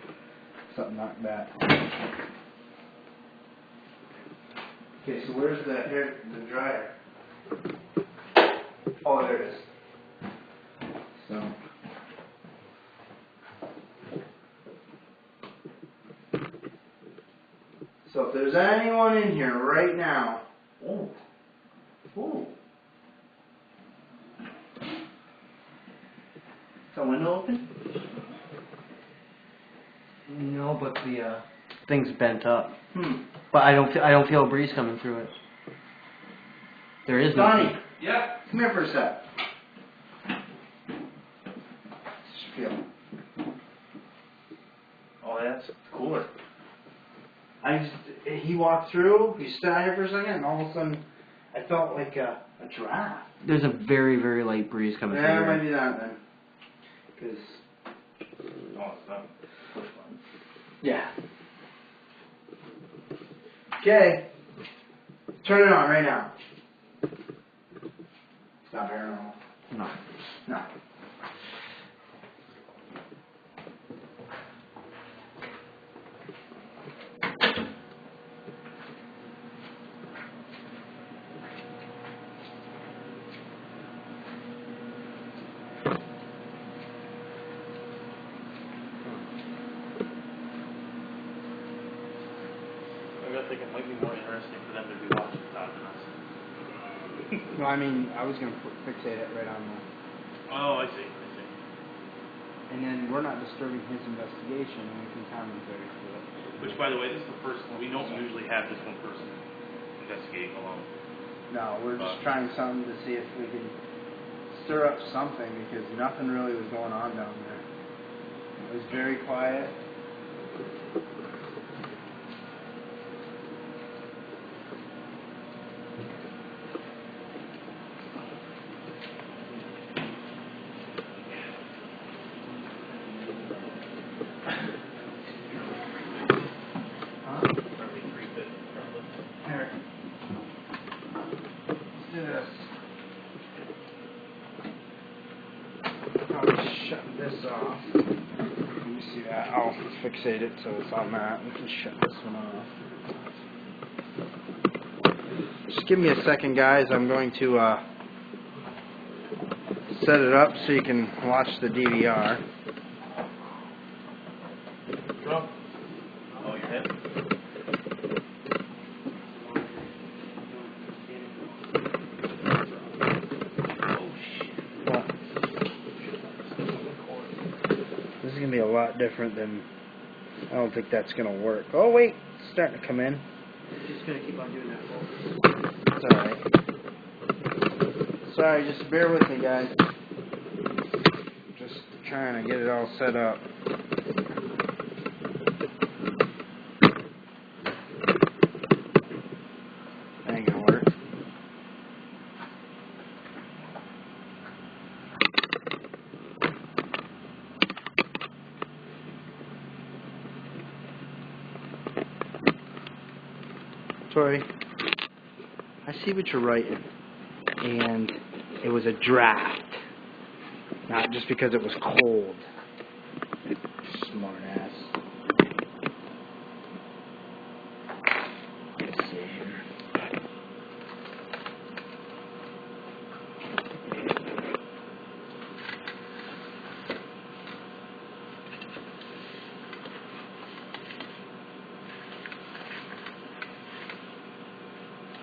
Something knocked back. Okay, so where's the dryer? Oh, there it is. So if there's anyone in here right now, ooh. Is the window open? No, but the thing's bent up. Hmm. But I don't feel a breeze coming through it. There is no. Donnie, Yeah. come here for a sec. Just feel. Oh, that's cooler. He walked through, he sat here for a second, and all of a sudden, I felt like a giraffe. There's a very, very light breeze coming Yeah, through. maybe that then. Because, Oh, it's not. yeah. Okay. Turn it on right now. It's not paranormal. No. No. I think it might be more interesting for them to be watching Todd than us. No, I mean, I was going to fixate it right on the... Oh, I see. And then we're not disturbing his investigation, and we can commentary to it. Which, by the way, this is the first one. We don't usually have this one person investigating alone. No, we're just trying something to see if we can stir up something, because nothing really was going on down there. It was very quiet. Here. Let's do this. Probably shut this off. Let me see that. I'll fixate it so it's on that. We can shut this one off. Just give me a second, guys. I'm going to set it up so you can watch the DVR. Go. Oh, your head. What? This is going to be a lot different than... I don't think that's going to work. Oh, wait. It's starting to come in. Just gonna keep on doing that. It's alright. Sorry, just bear with me, guys. Just trying to get it all set up. That ain't gonna work. Tori, I see what you're writing, and it was a draft, not just because it was cold. Smart ass. Let's see here.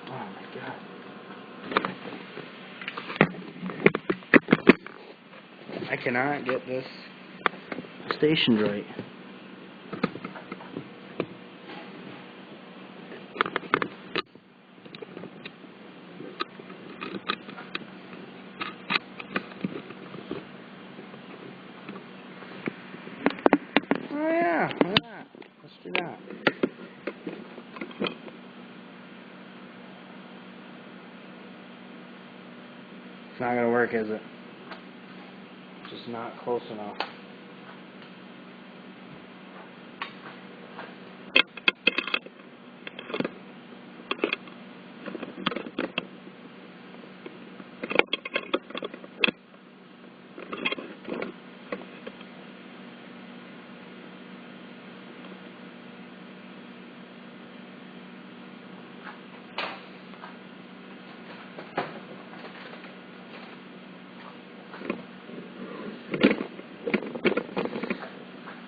Oh my God. I cannot get this stationed right. Oh yeah, why not? Let's do that. It's not gonna work, is it? Just not close enough.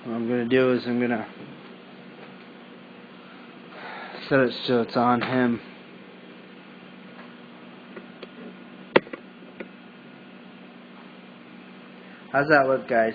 What I'm going to do is I'm going to set it so it's on him. How's that look, guys?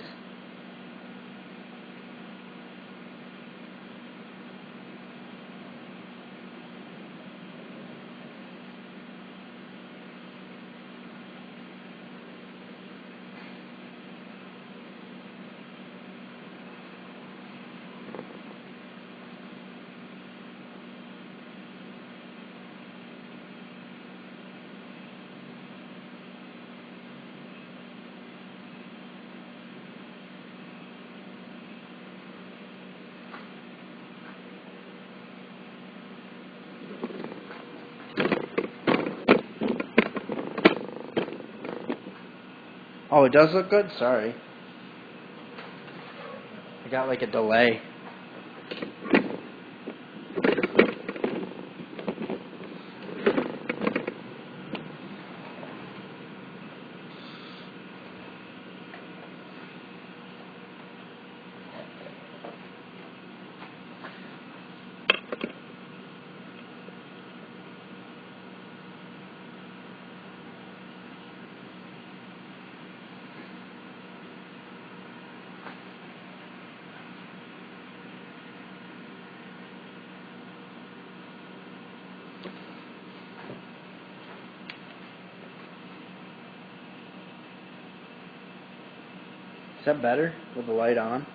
Oh, it does look good? Sorry. I got like a delay. Is that better with the light on?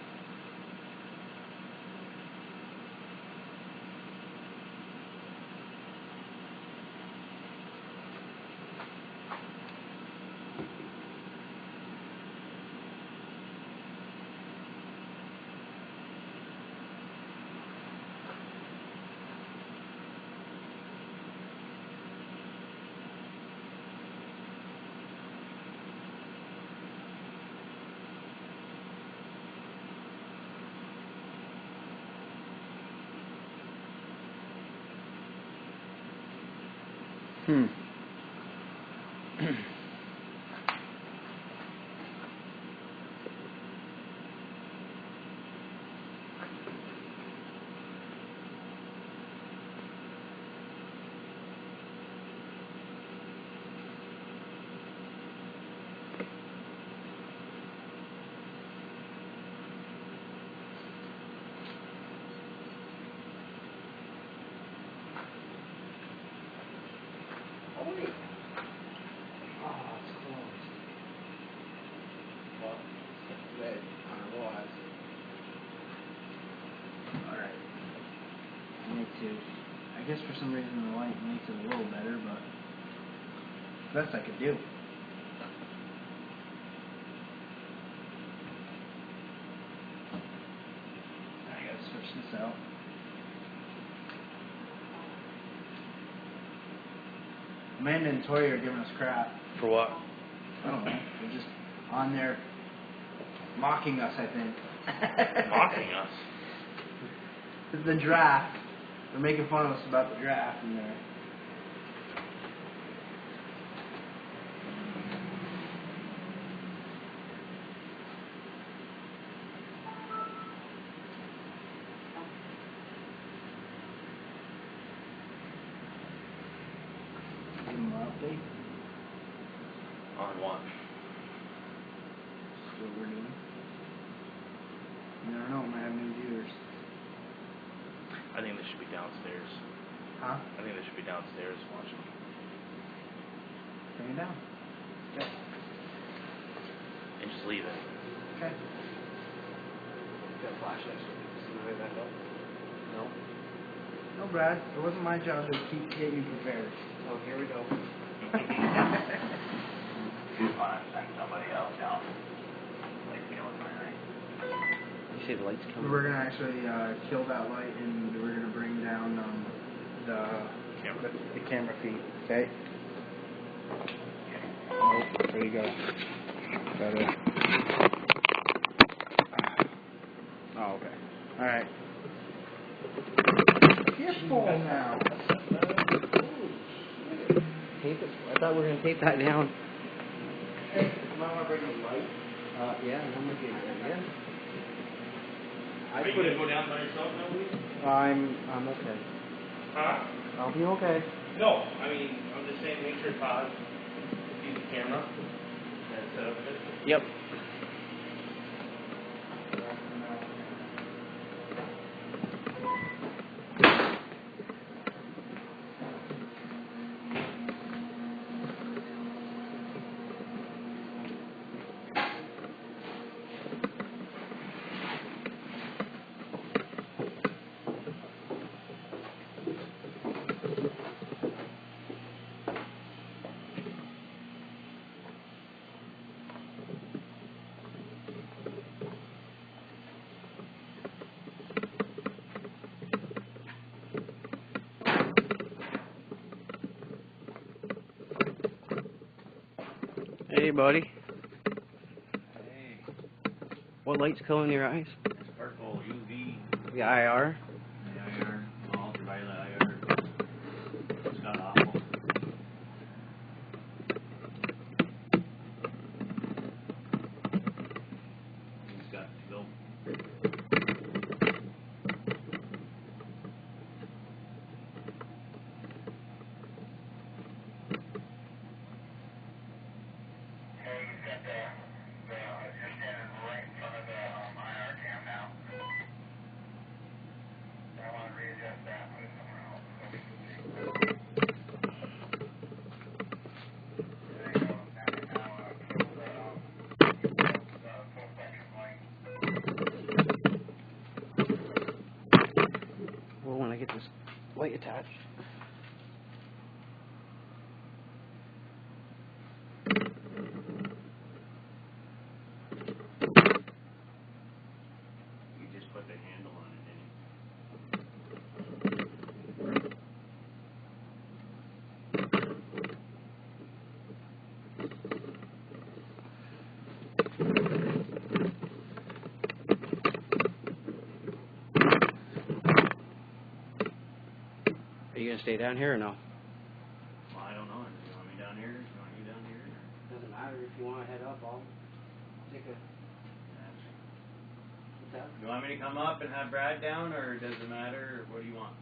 Oh, wait. Oh, it's closed. Well, it's red on the walls. Alright. I need to. I guess for some reason the light makes it a little better, but best I could do. I gotta switch this out. Amanda and Toya are giving us crap. For what? I don't know. They're just on there mocking us, I think. Mocking us? The draft. They're making fun of us about the draft in there. Give them an update. On what? That's what we're doing. You never know, we might have new viewers. I think they should be downstairs. Huh? I think they should be downstairs watching. Bring it down. Okay. And just leave it. Okay. Got a flashlight so we can see the way back up? No. No, Brad. It wasn't my job to get you prepared. So here we go. Somebody else down. Like feeling right. You say the lights coming? We're gonna actually kill that light, and we're gonna bring down the camera feed. Okay. Oh, there you go. Better. Oh, okay. All right. You're full now. Tape it. I thought we were gonna tape that down. Hey, you might want to bring a light. Yeah, that might be a good idea. Are you going to go down by yourself now, please? I'm okay. Huh? I'll be okay. No, I mean, I'm just saying, make sure Todd sees the camera and set up it. Yep. Hey, buddy. Hey, What light's killing your eyes? it's purple UV. The IR? The IR, ultraviolet IR. It's got awful. He's got to go. Well, when I get this light attached. You just put the handle on it, didn't you? Are you gonna stay down here or no? Well, I don't you want to head up, I'll take a... What's that? You want me to come up and have Brad down, or does it matter, or what do you want?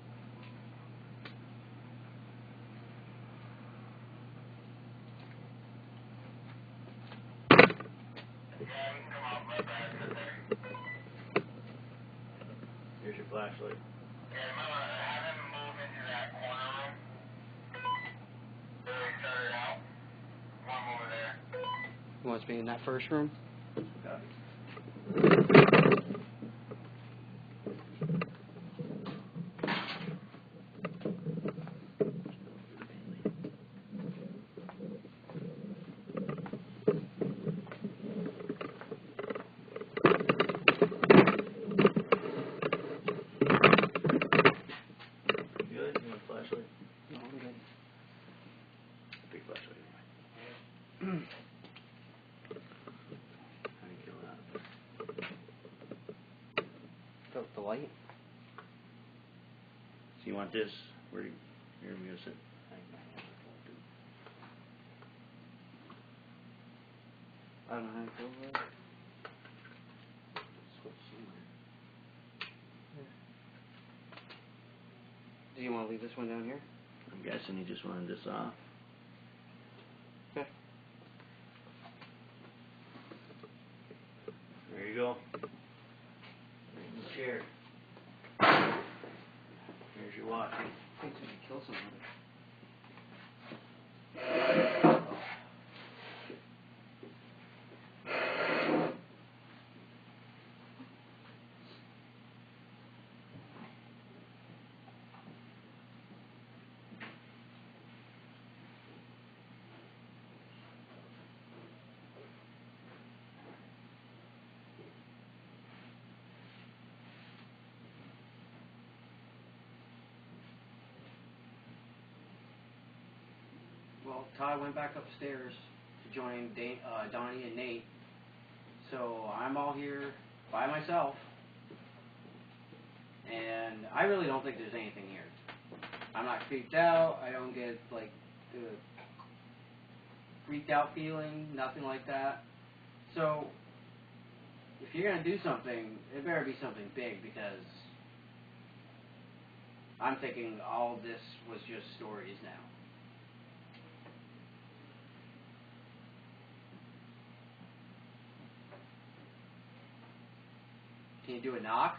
Here's your flashlight. Yeah, remember, have him move into that corner room where they started out. One over there. He wants me in that first room? Copy. Good? You want a flashlight? No, I'm good. Big flashlight. How do you kill that? Felt the light? So you want this? Where are you gonna sit? I don't know how to feel about it. Switch somewhere. Do you want to leave this one down here? I'm guessing you just wanted this off. Okay. There you go. Right in the chair. Here's your watch. I think we could kill somebody. Well, Todd went back upstairs to join Donnie and Nate, so I'm all here by myself, and I really don't think there's anything here. I'm not creeped out. I don't get like the freaked out feeling, nothing like that. So if you're gonna do something, it better be something big, because I'm thinking all this was just stories now. Can you do a knock?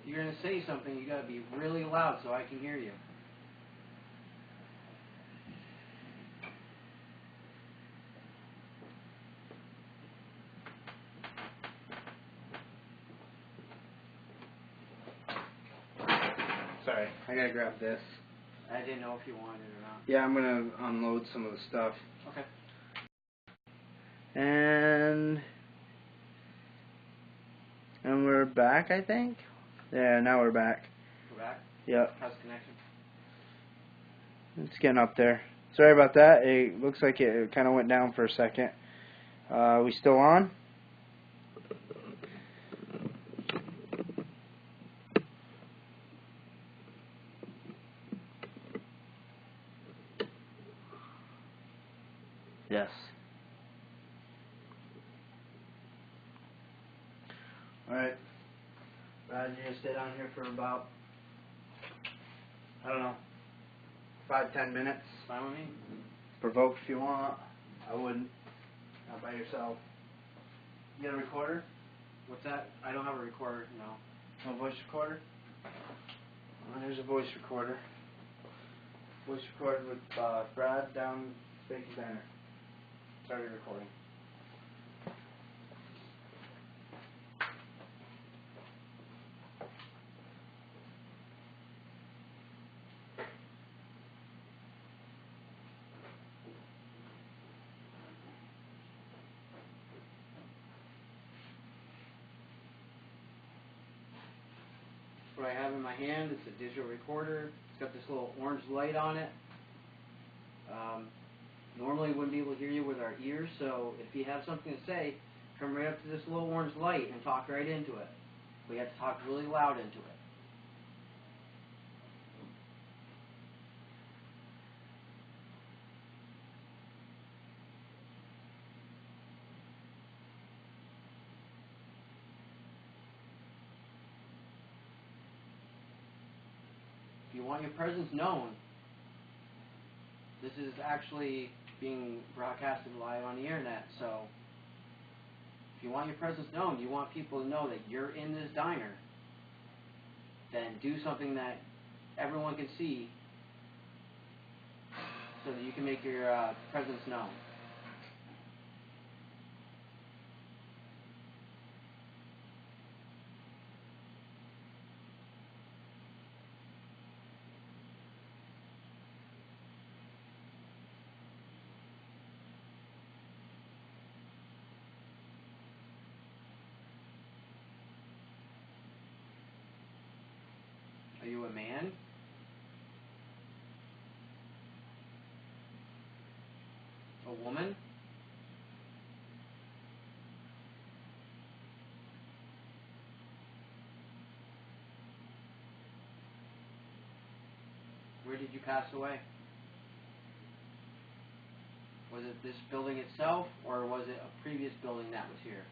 If you're going to say something, you got to be really loud so I can hear you. Sorry, I gotta grab this. I didn't know if you wanted it or not. Yeah, I'm gonna unload some of the stuff. Okay. And we're back, I think. Yeah, now we're back. We're back? Yep, How's the connection? it's getting up there. Sorry about that. It looks like it kind of went down for a second. We still on? Yes. Alright. Brad, you're going to stay down here for about, I don't know, 5-10 minutes. Fine with me? Provoke if you want. I wouldn't. Not by yourself. You got a recorder? What's that? I don't have a recorder, no. No voice recorder? Well, here's a voice recorder. Voice recorded with Brad down Spanky Banner. Started recording. What I have in my hand is a digital recorder. It's got this little orange light on it. Normally we wouldn't be able to hear you with our ears, so if you have something to say, come right up to this little orange light and talk right into it. We have to talk really loud into it. If you want your presence known, this is actually being broadcasted live on the internet, so if you want your presence known, you want people to know that you're in this diner, then do something that everyone can see so that you can make your presence known. Are you a man? A woman? Where did you pass away? Was it this building itself, or was it a previous building that was here?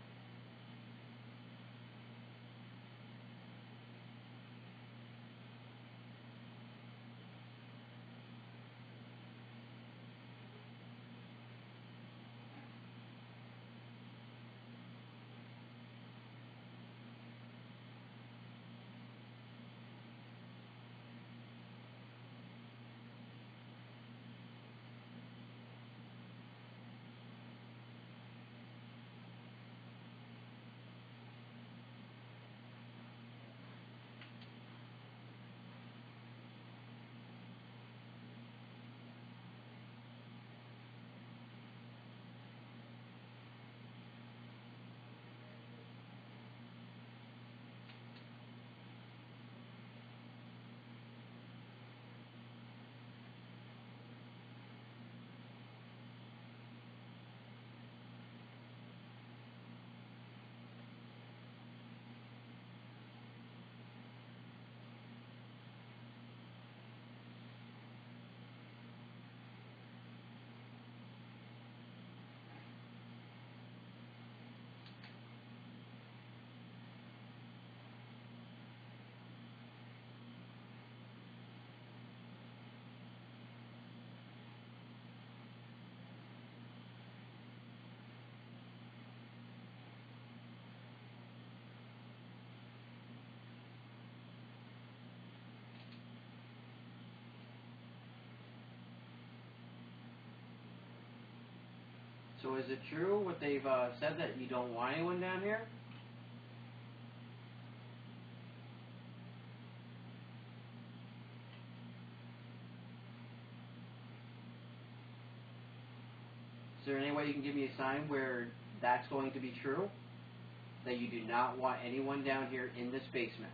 So is it true what they've said, that you don't want anyone down here? Is there any way you can give me a sign where that's going to be true? That you do not want anyone down here in this basement?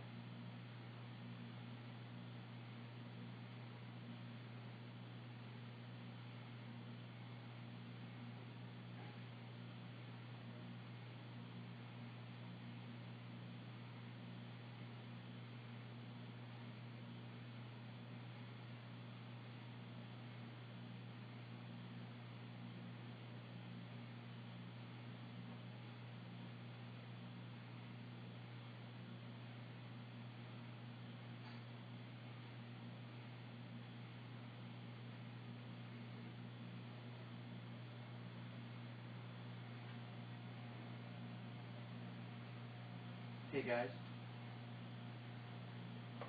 Hey guys,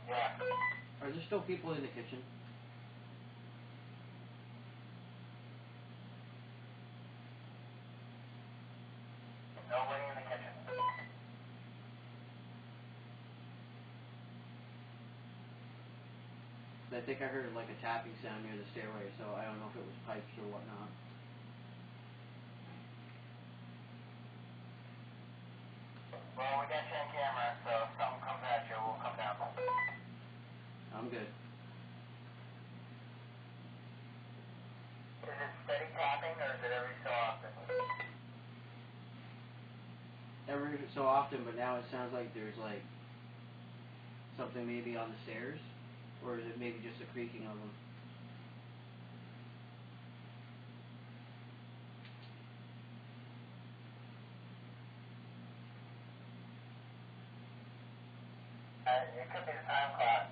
Yeah. are there still people in the kitchen? Nobody in the kitchen. I think I heard like a tapping sound near the stairway, so I don't know if it was pipes or whatnot. Well, we got you on camera, so if something comes at you, we'll come down. I'm good. Is it steady tapping? visit every so often. Every so often, but now it sounds like there's like something maybe on the stairs, or is it maybe just the creaking of them? It could be the time clock.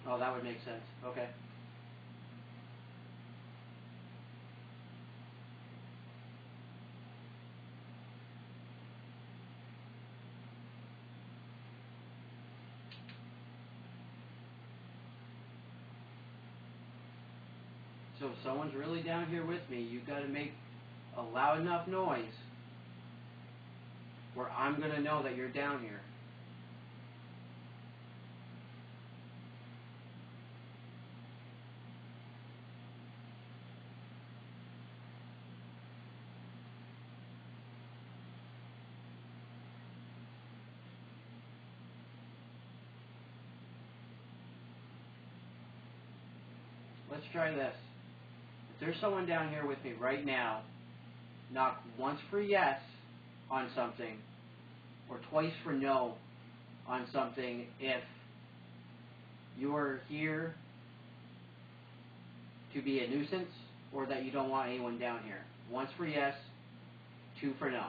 Oh, that would make sense. Okay. So if someone's really down here with me, you've got to make a loud enough noise where I'm going to know that you're down here. Let's try this. If there's someone down here with me right now, knock once for yes on something, or twice for no on something if you are here to be a nuisance or that you don't want anyone down here. Once for yes, two for no.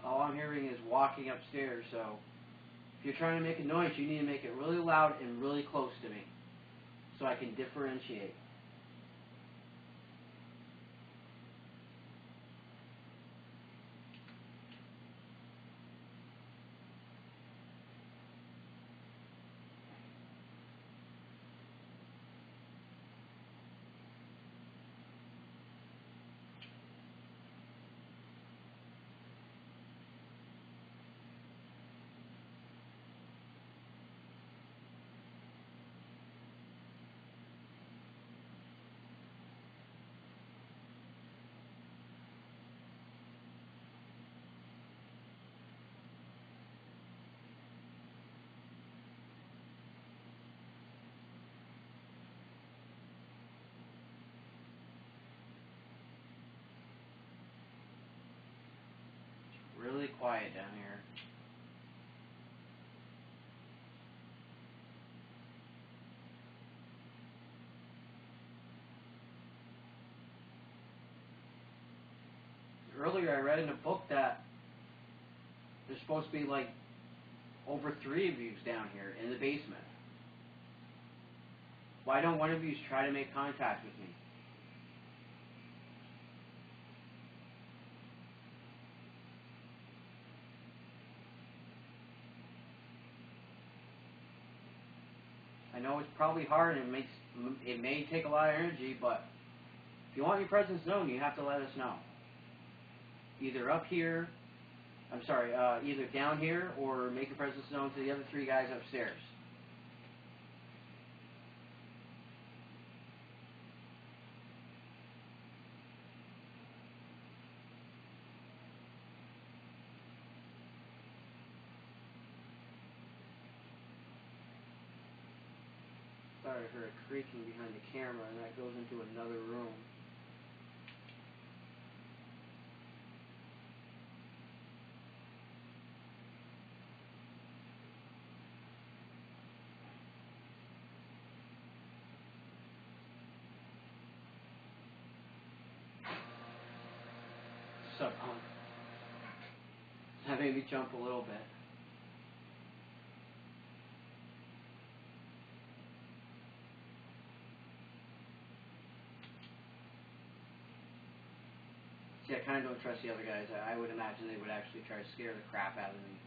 All I'm hearing is walking upstairs, so if you're trying to make a noise, you need to make it really loud and really close to me so I can differentiate. Really quiet down here. Earlier I read in a book that there's supposed to be like over 3 of you down here in the basement. Why don't one of you try to make contact with me? I know it's probably hard and it may take a lot of energy, but if you want your presence known, you have to let us know. Either up here, either down here, or make your presence known to the other 3 guys upstairs. I heard a creaking behind the camera, and that goes into another room. What's up, punk? That made me jump a little bit. See, I kind of don't trust the other guys. I would imagine they would actually try to scare the crap out of me.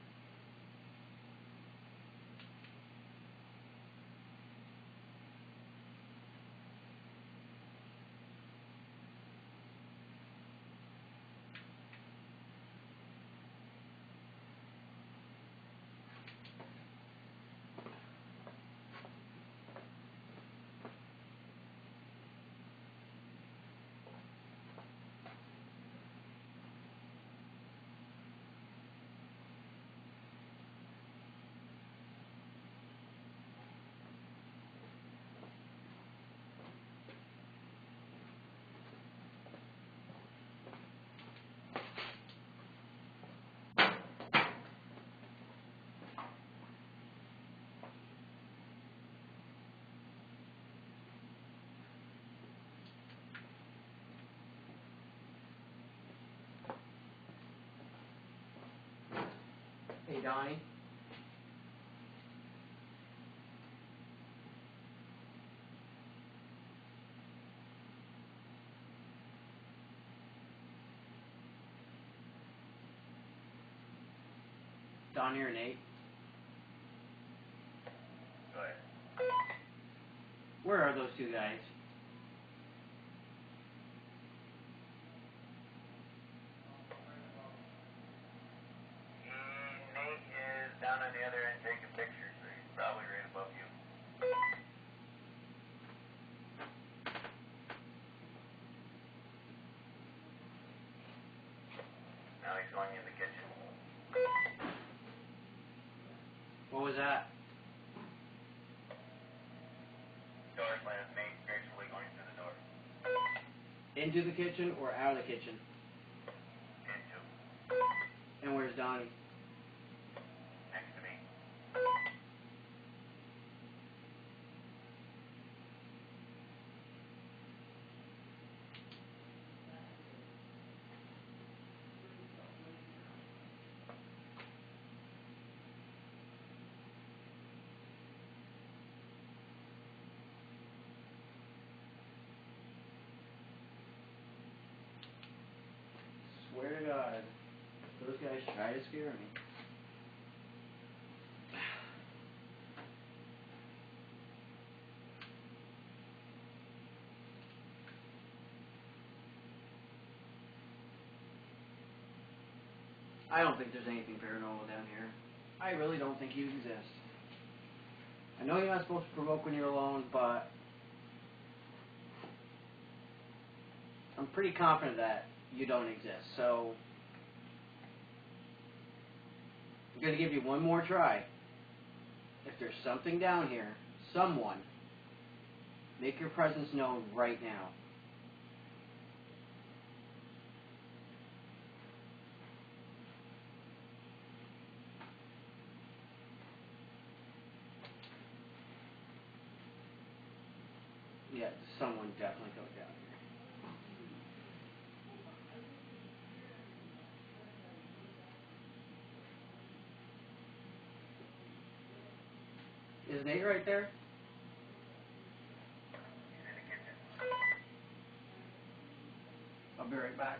Hey, Donnie. Donnie or Nate? Go ahead. Where are those 2 guys? Nate is down on the other end taking pictures, so he's probably right above you. Now he's going in the kitchen. What was that? Door slammed. Nate gracefully going through the door. Into the kitchen or out of the kitchen? Into. And where's Donnie? Next to me. Swear to God, those guys try to scare me. I don't think there's anything paranormal down here. I really don't think you exist. I know you're not supposed to provoke when you're alone, but I'm pretty confident that you don't exist. So I'm going to give you one more try. If there's something down here, someone, make your presence known right now. Yeah, someone definitely go down here. Is Nate right there? He's in the kitchen. I'll be right back.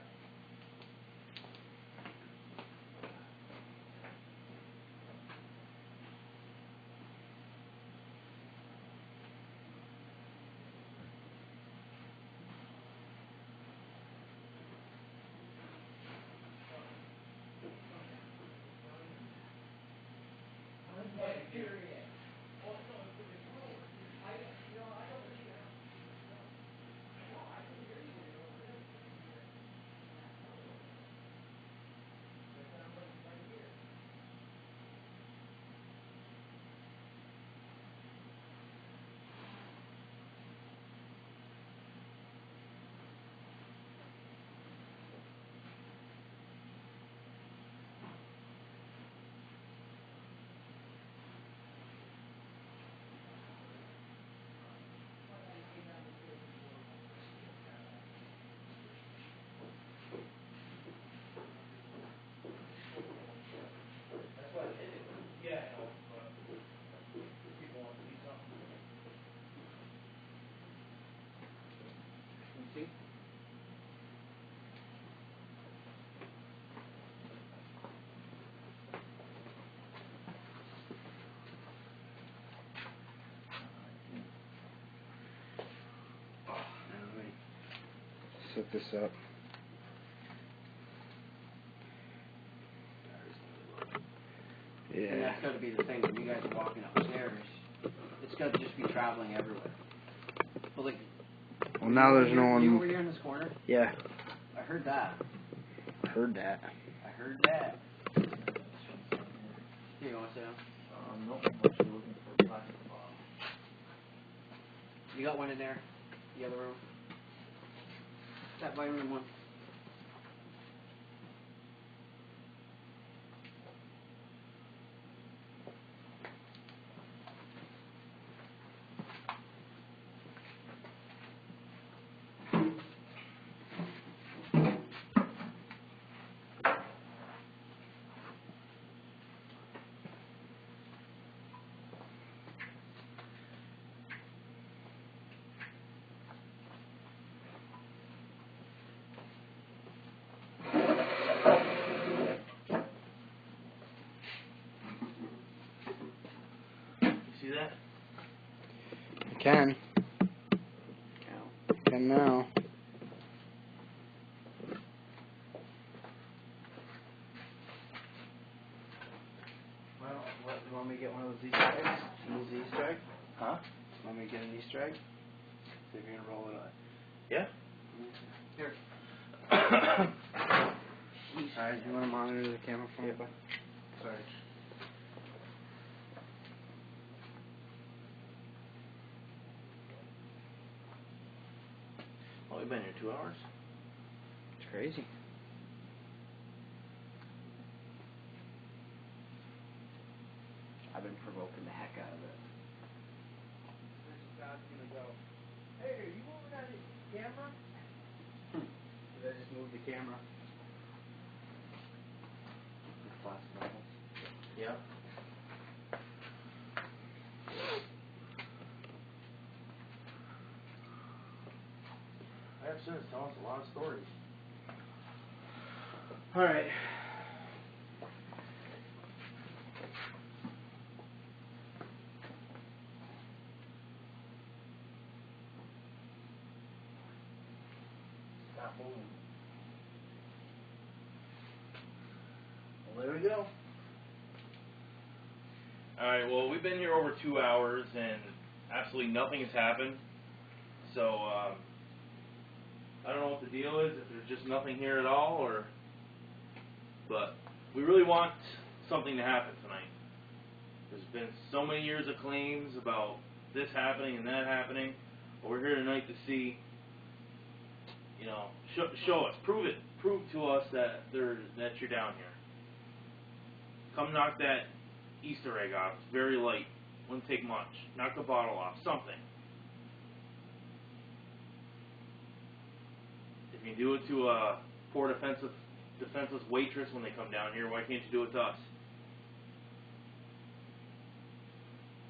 set this up. And Yeah. that's got to be the thing, when you guys are walking upstairs, it's got to just be traveling everywhere. But like, Well, now there's no you over one. here in this corner? Yeah. I heard that. Heard that. I heard that. Here, you want to sit down? No, I'm actually looking for a plastic bottle. You got one in there? The other room? That vitamin one. See that? Can. Cow. Can now. Well, what, you want me to get one of those Easter eggs? Use the Easter egg? Huh? Want me to get an Easter egg? See if you're going to roll it on. Yeah. Here. Alright, you want to monitor the camera for me, bud? Sorry. Well, we've been here 2 hours. It's crazy. I've been provoking the heck out of it. God's gonna go, hey, are you moving that camera? Did I just move the camera? The plastic bottles. Yeah. I have since telling us a lot of stories. Alright. Stop moving. Well, there we go. Alright, well, we've been here over 2 hours and absolutely nothing has happened. So, I don't know what the deal is, if there's just nothing here at all, or... But we really want something to happen tonight. There's been so many years of claims about this happening and that happening. But we're here tonight to see, you know, show us, prove it. Prove to us that you're down here. Come knock that Easter egg off. It's very light. Wouldn't take much. Knock the bottle off. Something. If you do it to a poor defenseless waitress when they come down here, why can't you do it to us?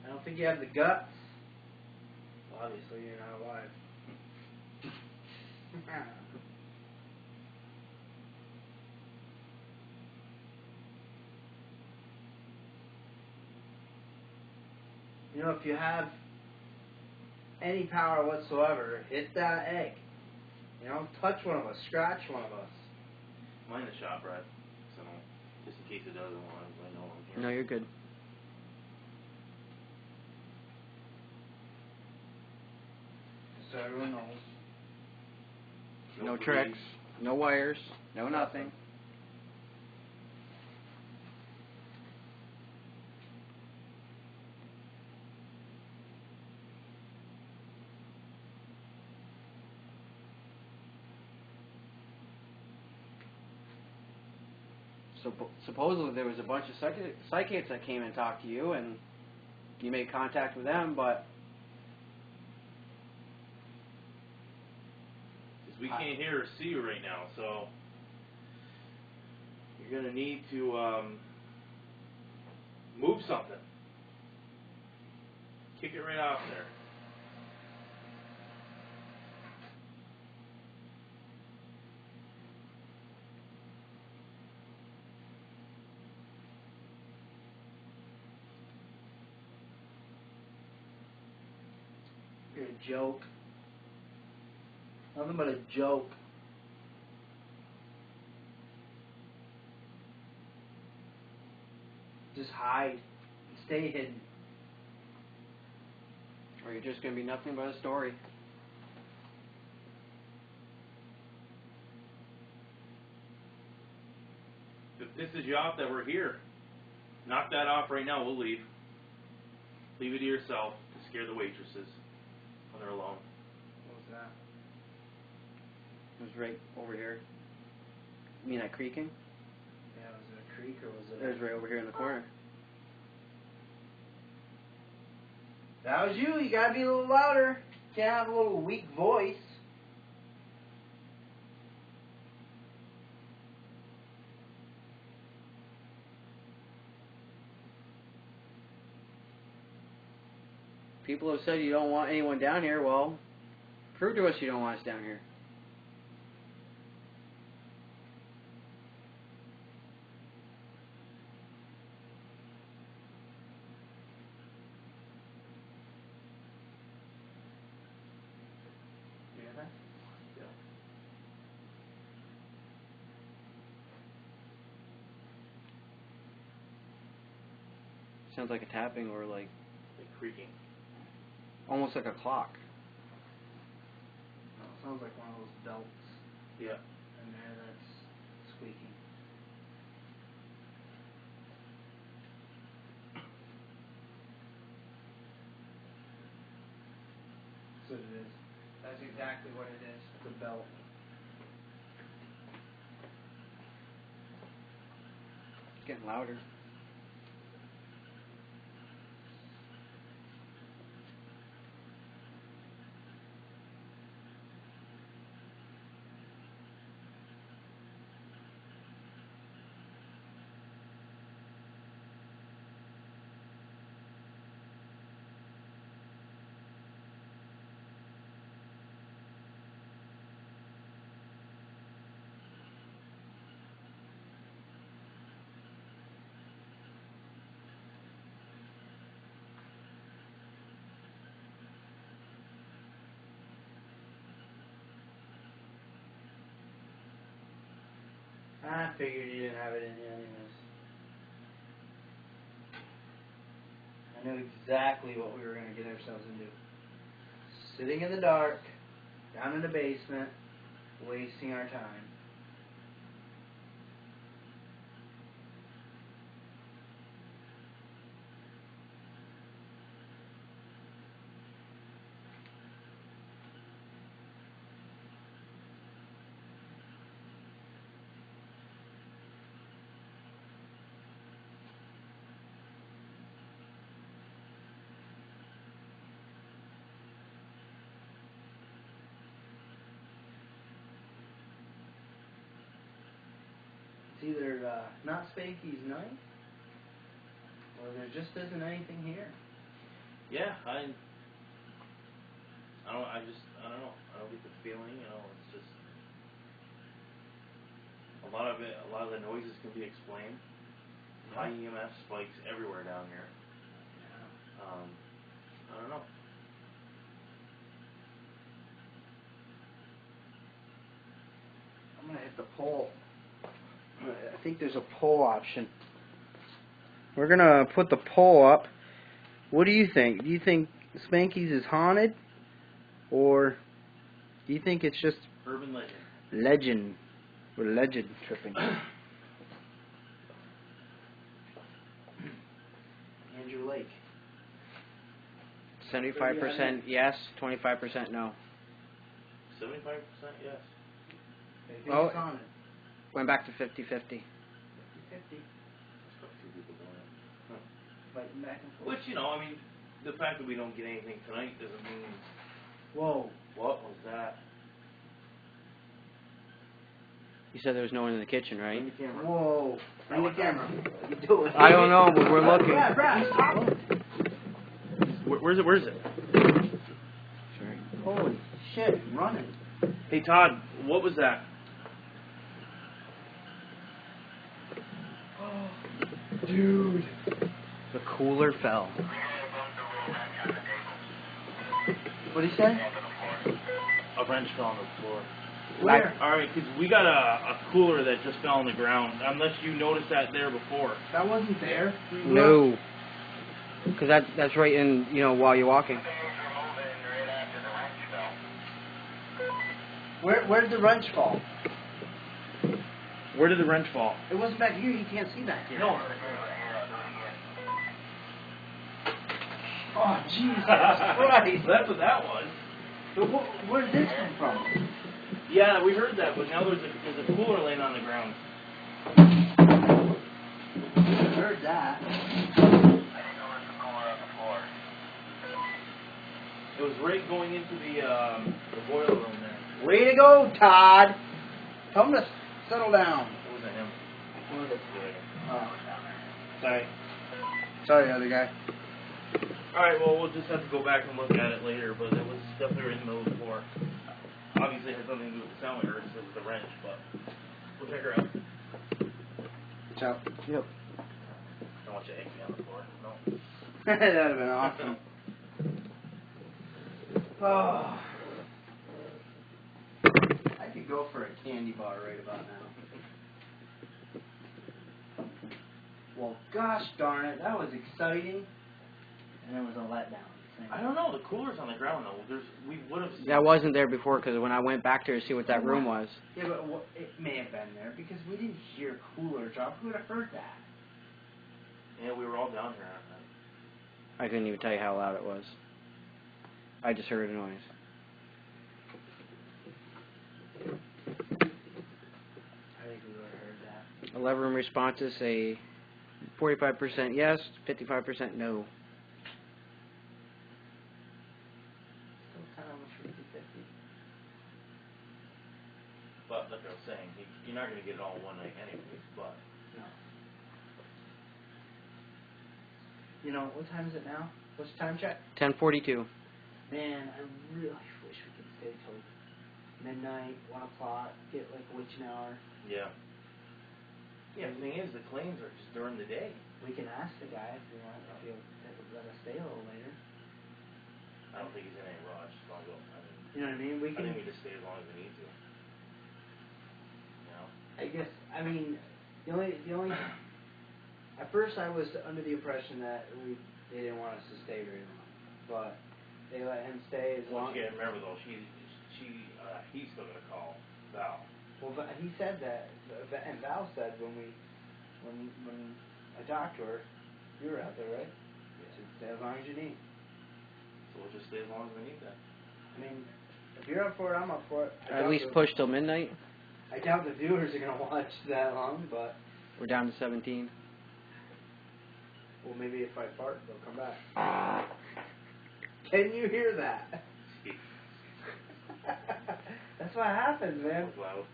I don't think you have the guts. Obviously, you're not alive. You know, if you have any power whatsoever, hit that egg. You know, touch one of us, scratch one of us. Mind the shot, Brad. So, just in case it doesn't want to, I know I'm here. No, you're good. So everyone knows. No tricks, no wires, no nothing. So supposedly there was a bunch of psychics that came and talked to you, and you made contact with them, but Because we can't hear or see you right now, so you're going to need to move something. Kick it right off there. you're a joke. Nothing but a joke. Just hide. Stay hidden. Or you're just going to be nothing but a story. If it pisses you off that we're here, knock that off right now. We'll leave. Leave it to yourself to scare the waitresses when they're alone. What was that? It was right over here. You mean that creaking? Yeah, was it a creek or was it? It was right over here in the corner. That was you. You gotta be a little louder. Can't have a little weak voice. People have said you don't want anyone down here. Well, prove to us you don't want us down here. You hear that? Yeah. Sounds like a tapping or like Creaking. almost like a clock. No, it sounds like one of those belts Yeah. in there that's squeaking. That's what it is. That's exactly what it is. It's a belt. It's getting louder. I figured you didn't have it in you anyways. I knew exactly what we were going to get ourselves into. Sitting in the dark, down in the basement, wasting our time. It's either not Spanky's night, or there just isn't anything here. Yeah, I don't know. I don't get the feeling, it's just a lot of the noises can be explained. High EMF spikes everywhere down here. I don't know. I'm going to hit the pole. I think there's a pole option. We're going to put the pole up. What do you think? Do you think Spanky's is haunted? Or do you think it's just Urban legend. legend? We're legend tripping. Andrew Lake. 75% yes, 25% no. 75% yes. They think Oh. it's haunted. Went back to 50-50. 50-50. There's got two people going in. Fighting back and forth. Which, the fact that we don't get anything tonight doesn't mean... Whoa. What was that? You said there was no one in the kitchen, right? Bring the camera. Whoa. Bring the camera. What are you doing? I don't know, but we're looking. Brad, stop. Where's it? Sorry. Holy shit, running. Hey, Todd, what was that? Dude. The cooler fell. What'd he say? A wrench fell on the floor. Where? Alright, because we got a cooler that just fell on the ground. Unless you noticed that there before. That wasn't there. No. Because that's right in, while you're walking. Where did the wrench fall? Where did the wrench fall? It wasn't back here. You can't see back here. No. Oh, Jesus Christ. That's what that was. So where did this come from? Yeah, we heard that, but now there's a cooler laying on the ground. I heard that. It was right going into the boiler room there. Way to go, Todd. Tell him to settle down. It wasn't him. Who was it? Yeah. Sorry. Sorry, other guy. Alright, well, we'll just have to go back and look at it later, but it was definitely right in the middle of the floor. Obviously, it had something to do with the sound mirrors, it was the wrench, but we'll check her out. Ciao. Yep. Don't want you to hang me on the floor. No. That would have been awesome. Oh. I could go for a candy bar right about now. Well, gosh darn it, that was exciting. And it was a letdown. I don't know, the cooler's on the ground though. We would have seen That wasn't there before because when I went back there to see what that room was. Yeah, but it may have been there because we didn't hear cooler drop. Who would have heard that? Yeah, we were all down here that night. I couldn't even tell you how loud it was. I just heard a noise. I think we would have heard that. 11 responses say 45% yes, 55% no. Still kind of almost 50-50. But like I was saying, you're not going to get it all in one night anyways, but... No. You know, what time is it now? What's the time check? 10:42. Man, I really wish we could stay till midnight, 1 o'clock, get like a witching hour. Yeah. Yeah, the thing is, the claims are just during the day. We can ask the guy if we want, if he'll let us stay a little later. I don't think he's in any rush. So I'll go. You know what I mean? We I can. think we just stay as long as we need to. You know? I guess. I mean, the only. At first, I was under the impression that they didn't want us to stay very long, but they let him stay as long. Once you remember though, he's still gonna call Val. Well, he said that, and Val said when I talked to her, you were out there, right? She said, stay as long as you need. So we'll just stay as long as we need then. I mean, if you're up for it, I'm up for it. At least push till midnight. I doubt the viewers are going to watch that long, but... We're down to 17. Well, maybe if I fart, they'll come back. Can you hear that? That's what happens, man. That was loud.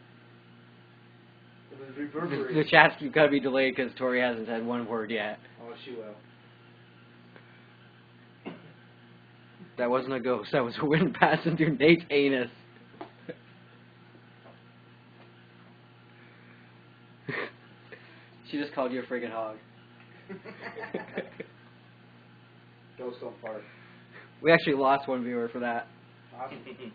It was reverberating. The chat's got to be delayed because Tori hasn't said one word yet. Oh, she will. That wasn't a ghost. That was a wind passing through Nate's anus. She just called you a friggin' hog. Ghosts don't fart. We actually lost one viewer for that. Awesome.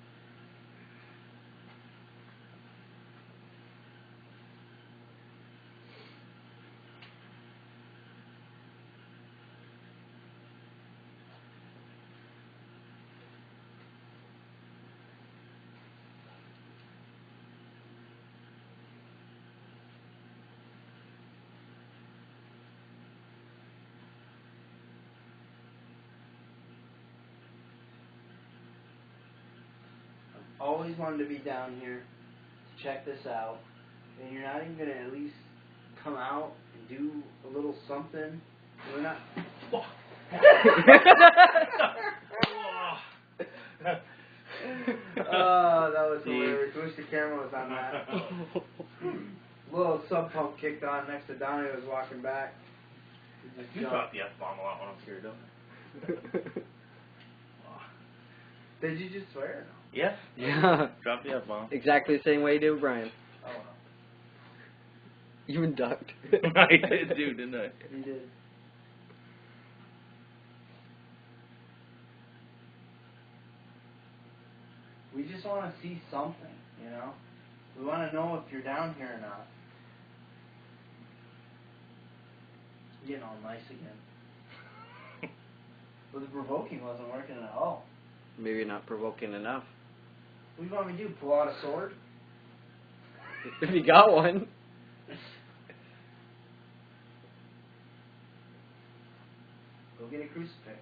Always wanted to be down here to check this out, and you're not even going to at least come out and do a little something. We're not. Oh, that was hilarious. Wish the camera was on that. Little sub pump kicked on next to Donnie who was walking back. You drop the F-bomb a lot when I'm scared, don't you? Did you just swear? Yeah. Yeah. Drop the F-bomb. Exactly the same way you did with Brian. Oh, no. You even ducked. I did, dude, didn't I? You did. We just want to see something, you know? We want to know if you're down here or not. Getting all nice again. Well, the provoking wasn't working at all. Maybe not provoking enough. What do you want me to do? Pull out a sword? If you got one. Go get a crucifix.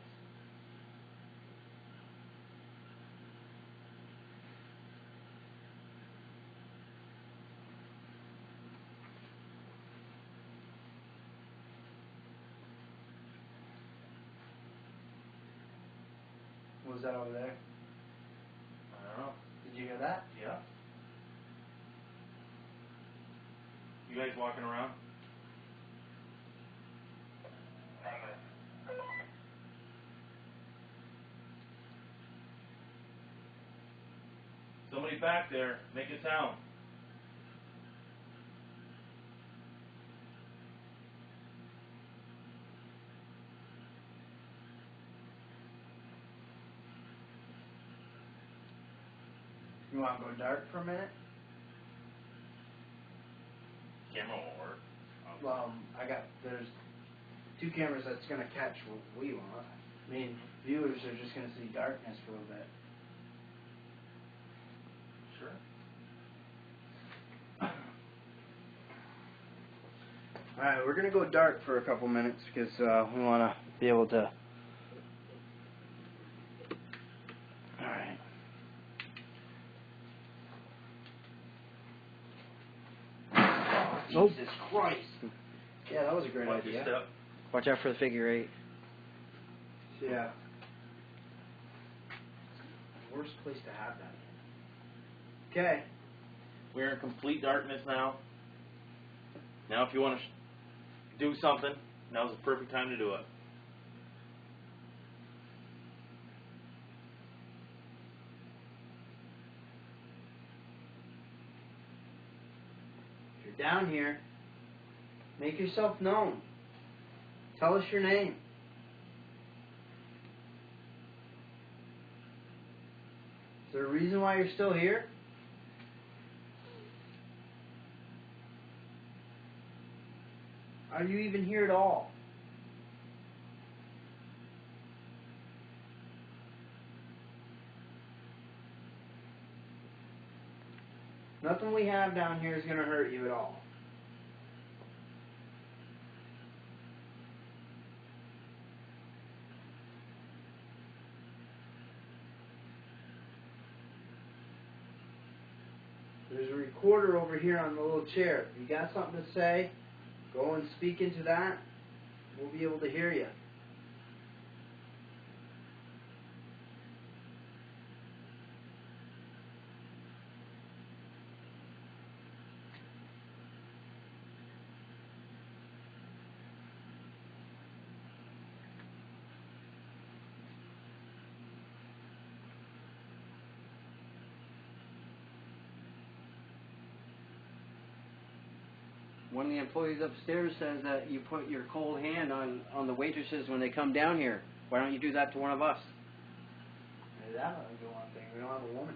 What was that over there? I don't know. Did you hear that? Yeah. You guys walking around? Somebody back there, make a sound. You want to go dark for a minute? Camera won't work. Well, there's 2 cameras that's going to catch what we want. I mean, viewers are just going to see darkness for a little bit. Sure. Alright, we're going to go dark for a couple minutes because we want to be able to... Alright. Oh, Jesus Christ. Yeah, that was a great Watch your idea. step. Watch out for the figure 8. Yeah. Worst place to have that. Okay. We're in complete darkness now. Now, if you want to do something, now's the perfect time to do it. If you're down here, make yourself known. Tell us your name. Is there a reason why you're still here? Are you even here at all? Nothing we have down here is going to hurt you at all. There's a recorder over here on the little chair. If you got something to say, go and speak into that. We'll be able to hear you. One of the employees upstairs says that you put your cold hand on the waitresses when they come down here. Why don't you do that to one of us? Maybe that might be one thing. We don't have a woman.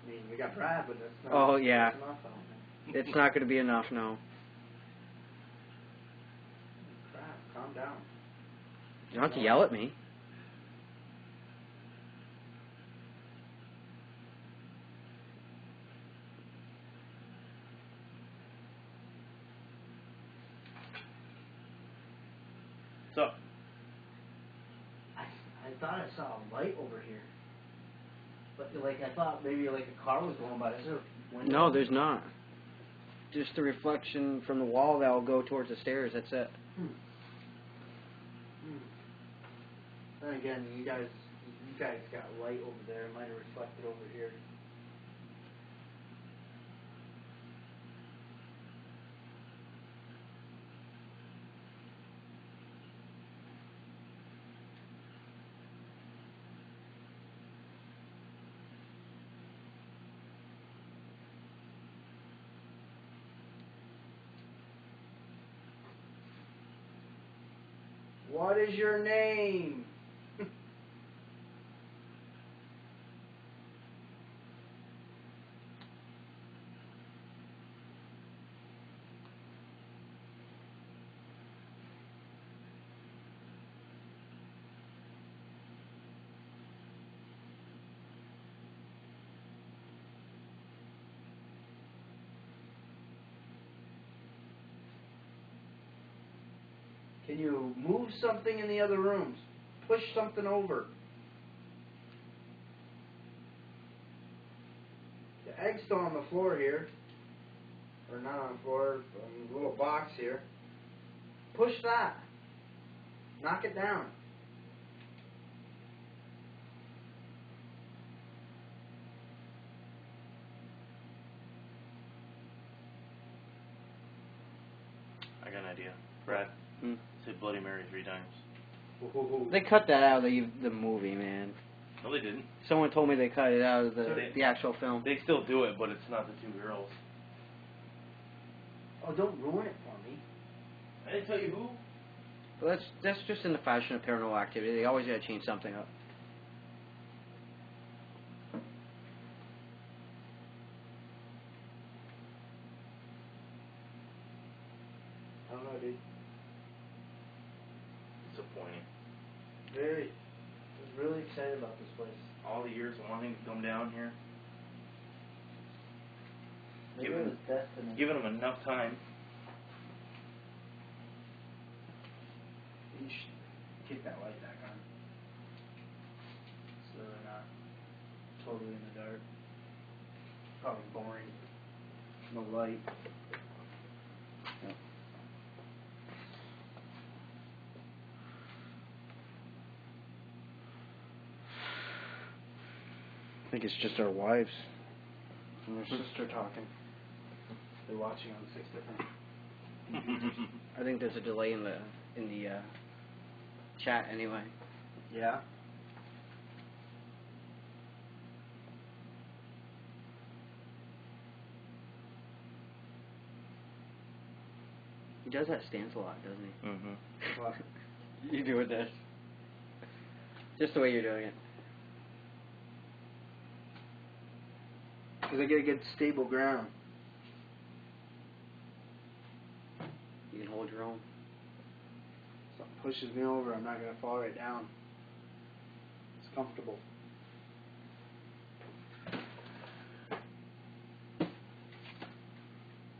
I mean, we got Brad, but that's not Oh, yeah. that's enough, I don't think. It's not going to be enough, no. Crap, calm down. You don't have to yell at me. What's up? I thought I saw a light over here. But like I thought maybe like a car was going by. Is there a window? No, there's not. Just the reflection from the wall that will go towards the stairs, that's it. Then again, you guys got light over there. It might have reflected over here. What is your name? Can you move something in the other rooms? Push something over. The egg's still on the floor here. Or not on the floor, on the little box here. Push that. Knock it down. I got an idea. Brad, say Bloody Mary 3 times. They cut that out of the movie, man. No, they didn't. Someone told me they cut it out of So the actual film. They still do it, but it's not the 2 girls. Oh, don't ruin it for me. I didn't tell you who. But that's just in the fashion of Paranormal Activity. They always gotta change something up. I don't know, dude. Disappointing. Very. I was really excited about this place. All the years wanting to come down here. Maybe it was destiny. Giving them enough time. You should keep that light back on. So they're not totally in the dark. Probably boring. No light. Yep. I think it's just our wives and their sister talking. They're watching on 6 different. I think there's a delay in the chat anyway. Yeah. He does that stance a lot, doesn't he? Mm-hmm. What? You do it this. Just the way you're doing it. Because I get a good stable ground. You can hold your own. Something pushes me over, I'm not going to fall right down. It's comfortable.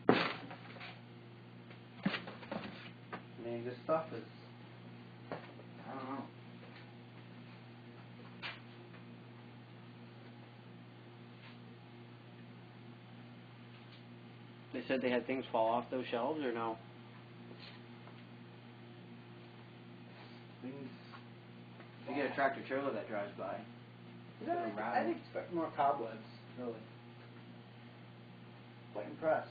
I mean, this stuff is, I don't know. They said they had things fall off those shelves, or no? Things. You get a tractor trailer that drives by. I'd expect more cobwebs, really. Quite impressed.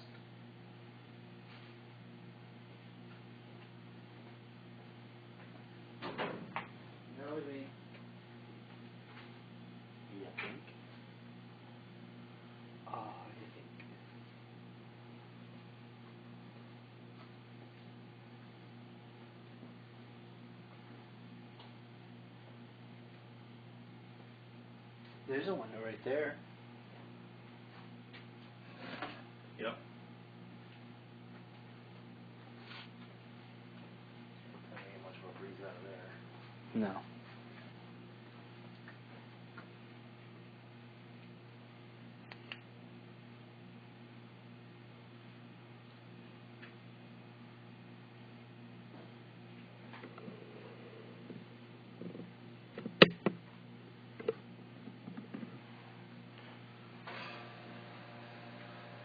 Really? You think? Oh, you think? There's a window right there. Yep. Not getting much of a breeze out of there. No.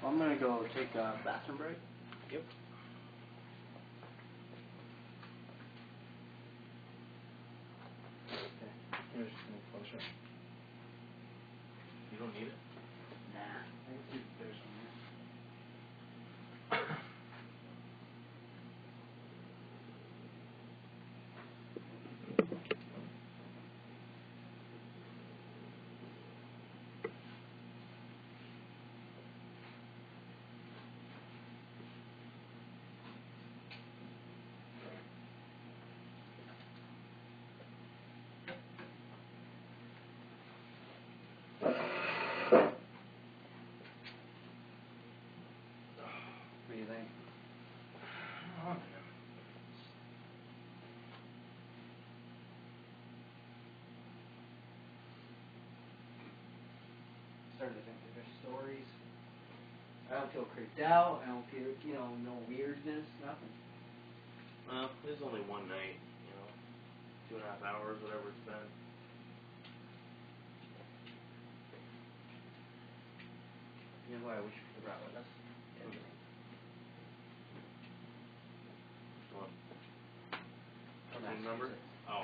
I'm gonna go take a bathroom break. Yep. Okay. Here's just gonna closer. You don't need it. Nah. I can keep there somewhere. What do you think? Oh, Starting to think that there's stories. I don't feel creeped out. I don't feel, no weirdness, nothing. Well, this is only one night, 2.5 hours, whatever it's been. You know what? I wish you brought with us. What? From Team number? Massachusetts. Oh.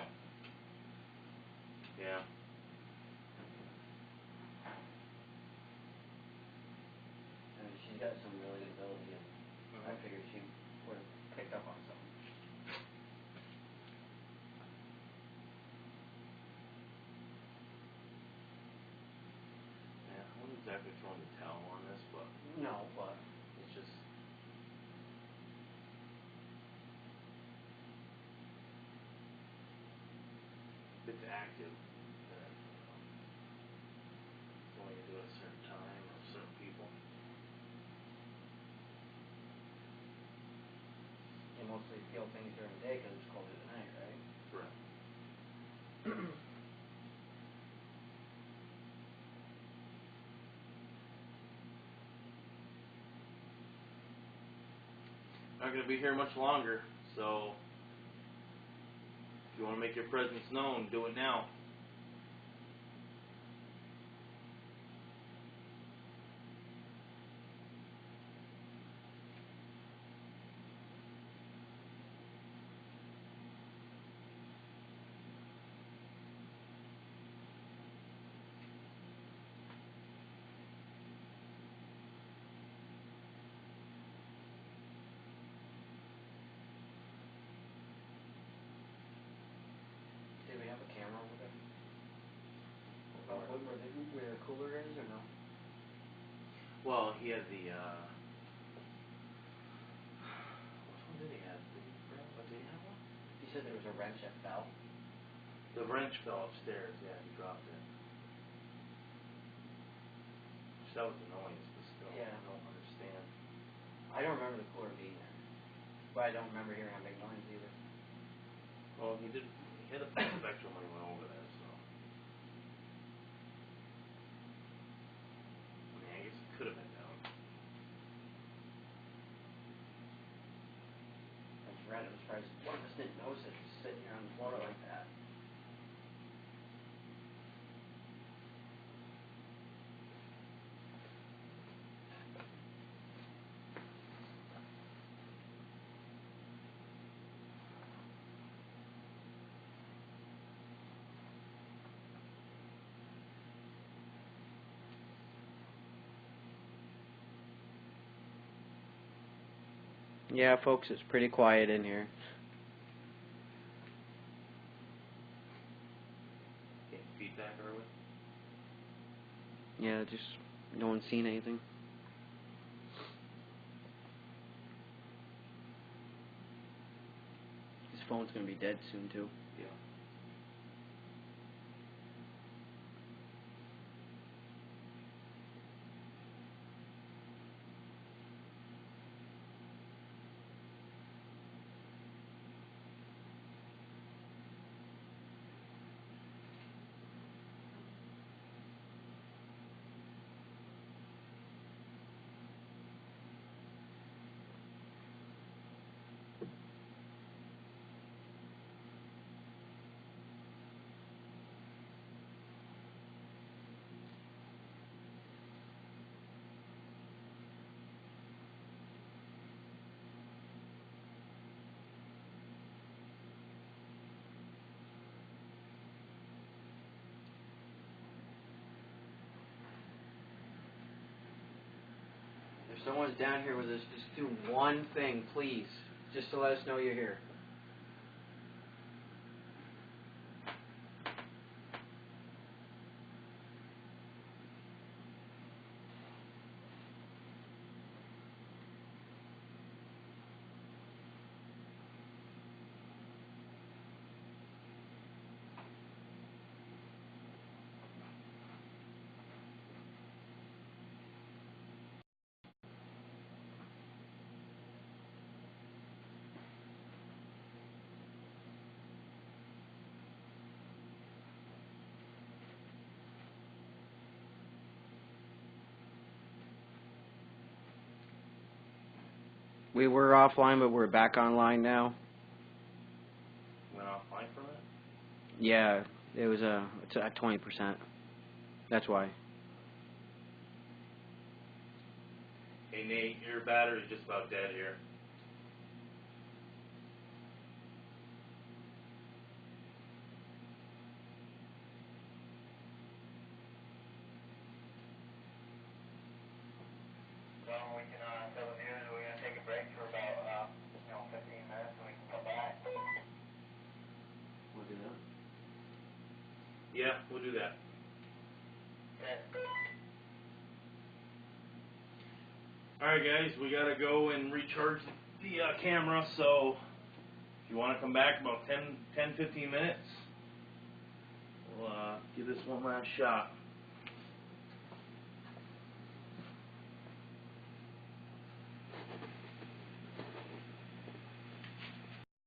Yeah. And she's got some really good ability, and I figured she would have picked up on something. Yeah, I wasn't exactly throwing the towel on this, but No, but it's just... If it's active, then, it's only going to do it at a certain time or certain people. you mostly feel things during the day because it's colder at night, right? Correct. Not going to be here much longer, so if you want to make your presence known, do it now. Did we have a camera over there? Where the cooler is, or no? Well, he had the, which one did he have? Did he have one? He said there was a wrench that fell. The wrench fell upstairs, yeah, he dropped it. Which that was annoying, but still, Yeah. I don't understand. I don't remember the cooler being there, but I don't remember hearing a big noise either. Well, he had a full spectrum when he went over there, so. I mean, I guess it could have been down. I was right. I'm surprised one of us didn't notice it just sitting here on the floor like that. Yeah, folks, it's pretty quiet in here. Getting feedback early? Yeah, just no one's seen anything. His phone's gonna be dead soon too. Yeah. If someone's down here with us, just do one thing, please, just to let us know you're here. We were offline, but we're back online now. applying for that? Yeah, it's at 20%. That's why. Hey Nate, your battery's just about dead here. Well, we can tell the viewers we're going to take a break for about 15 minutes and we can come back. We'll do that. Yeah, we'll do that. Okay. Alright guys, we gotta go and recharge the camera, so if you want to come back about 10-15 minutes, we'll give this one last shot.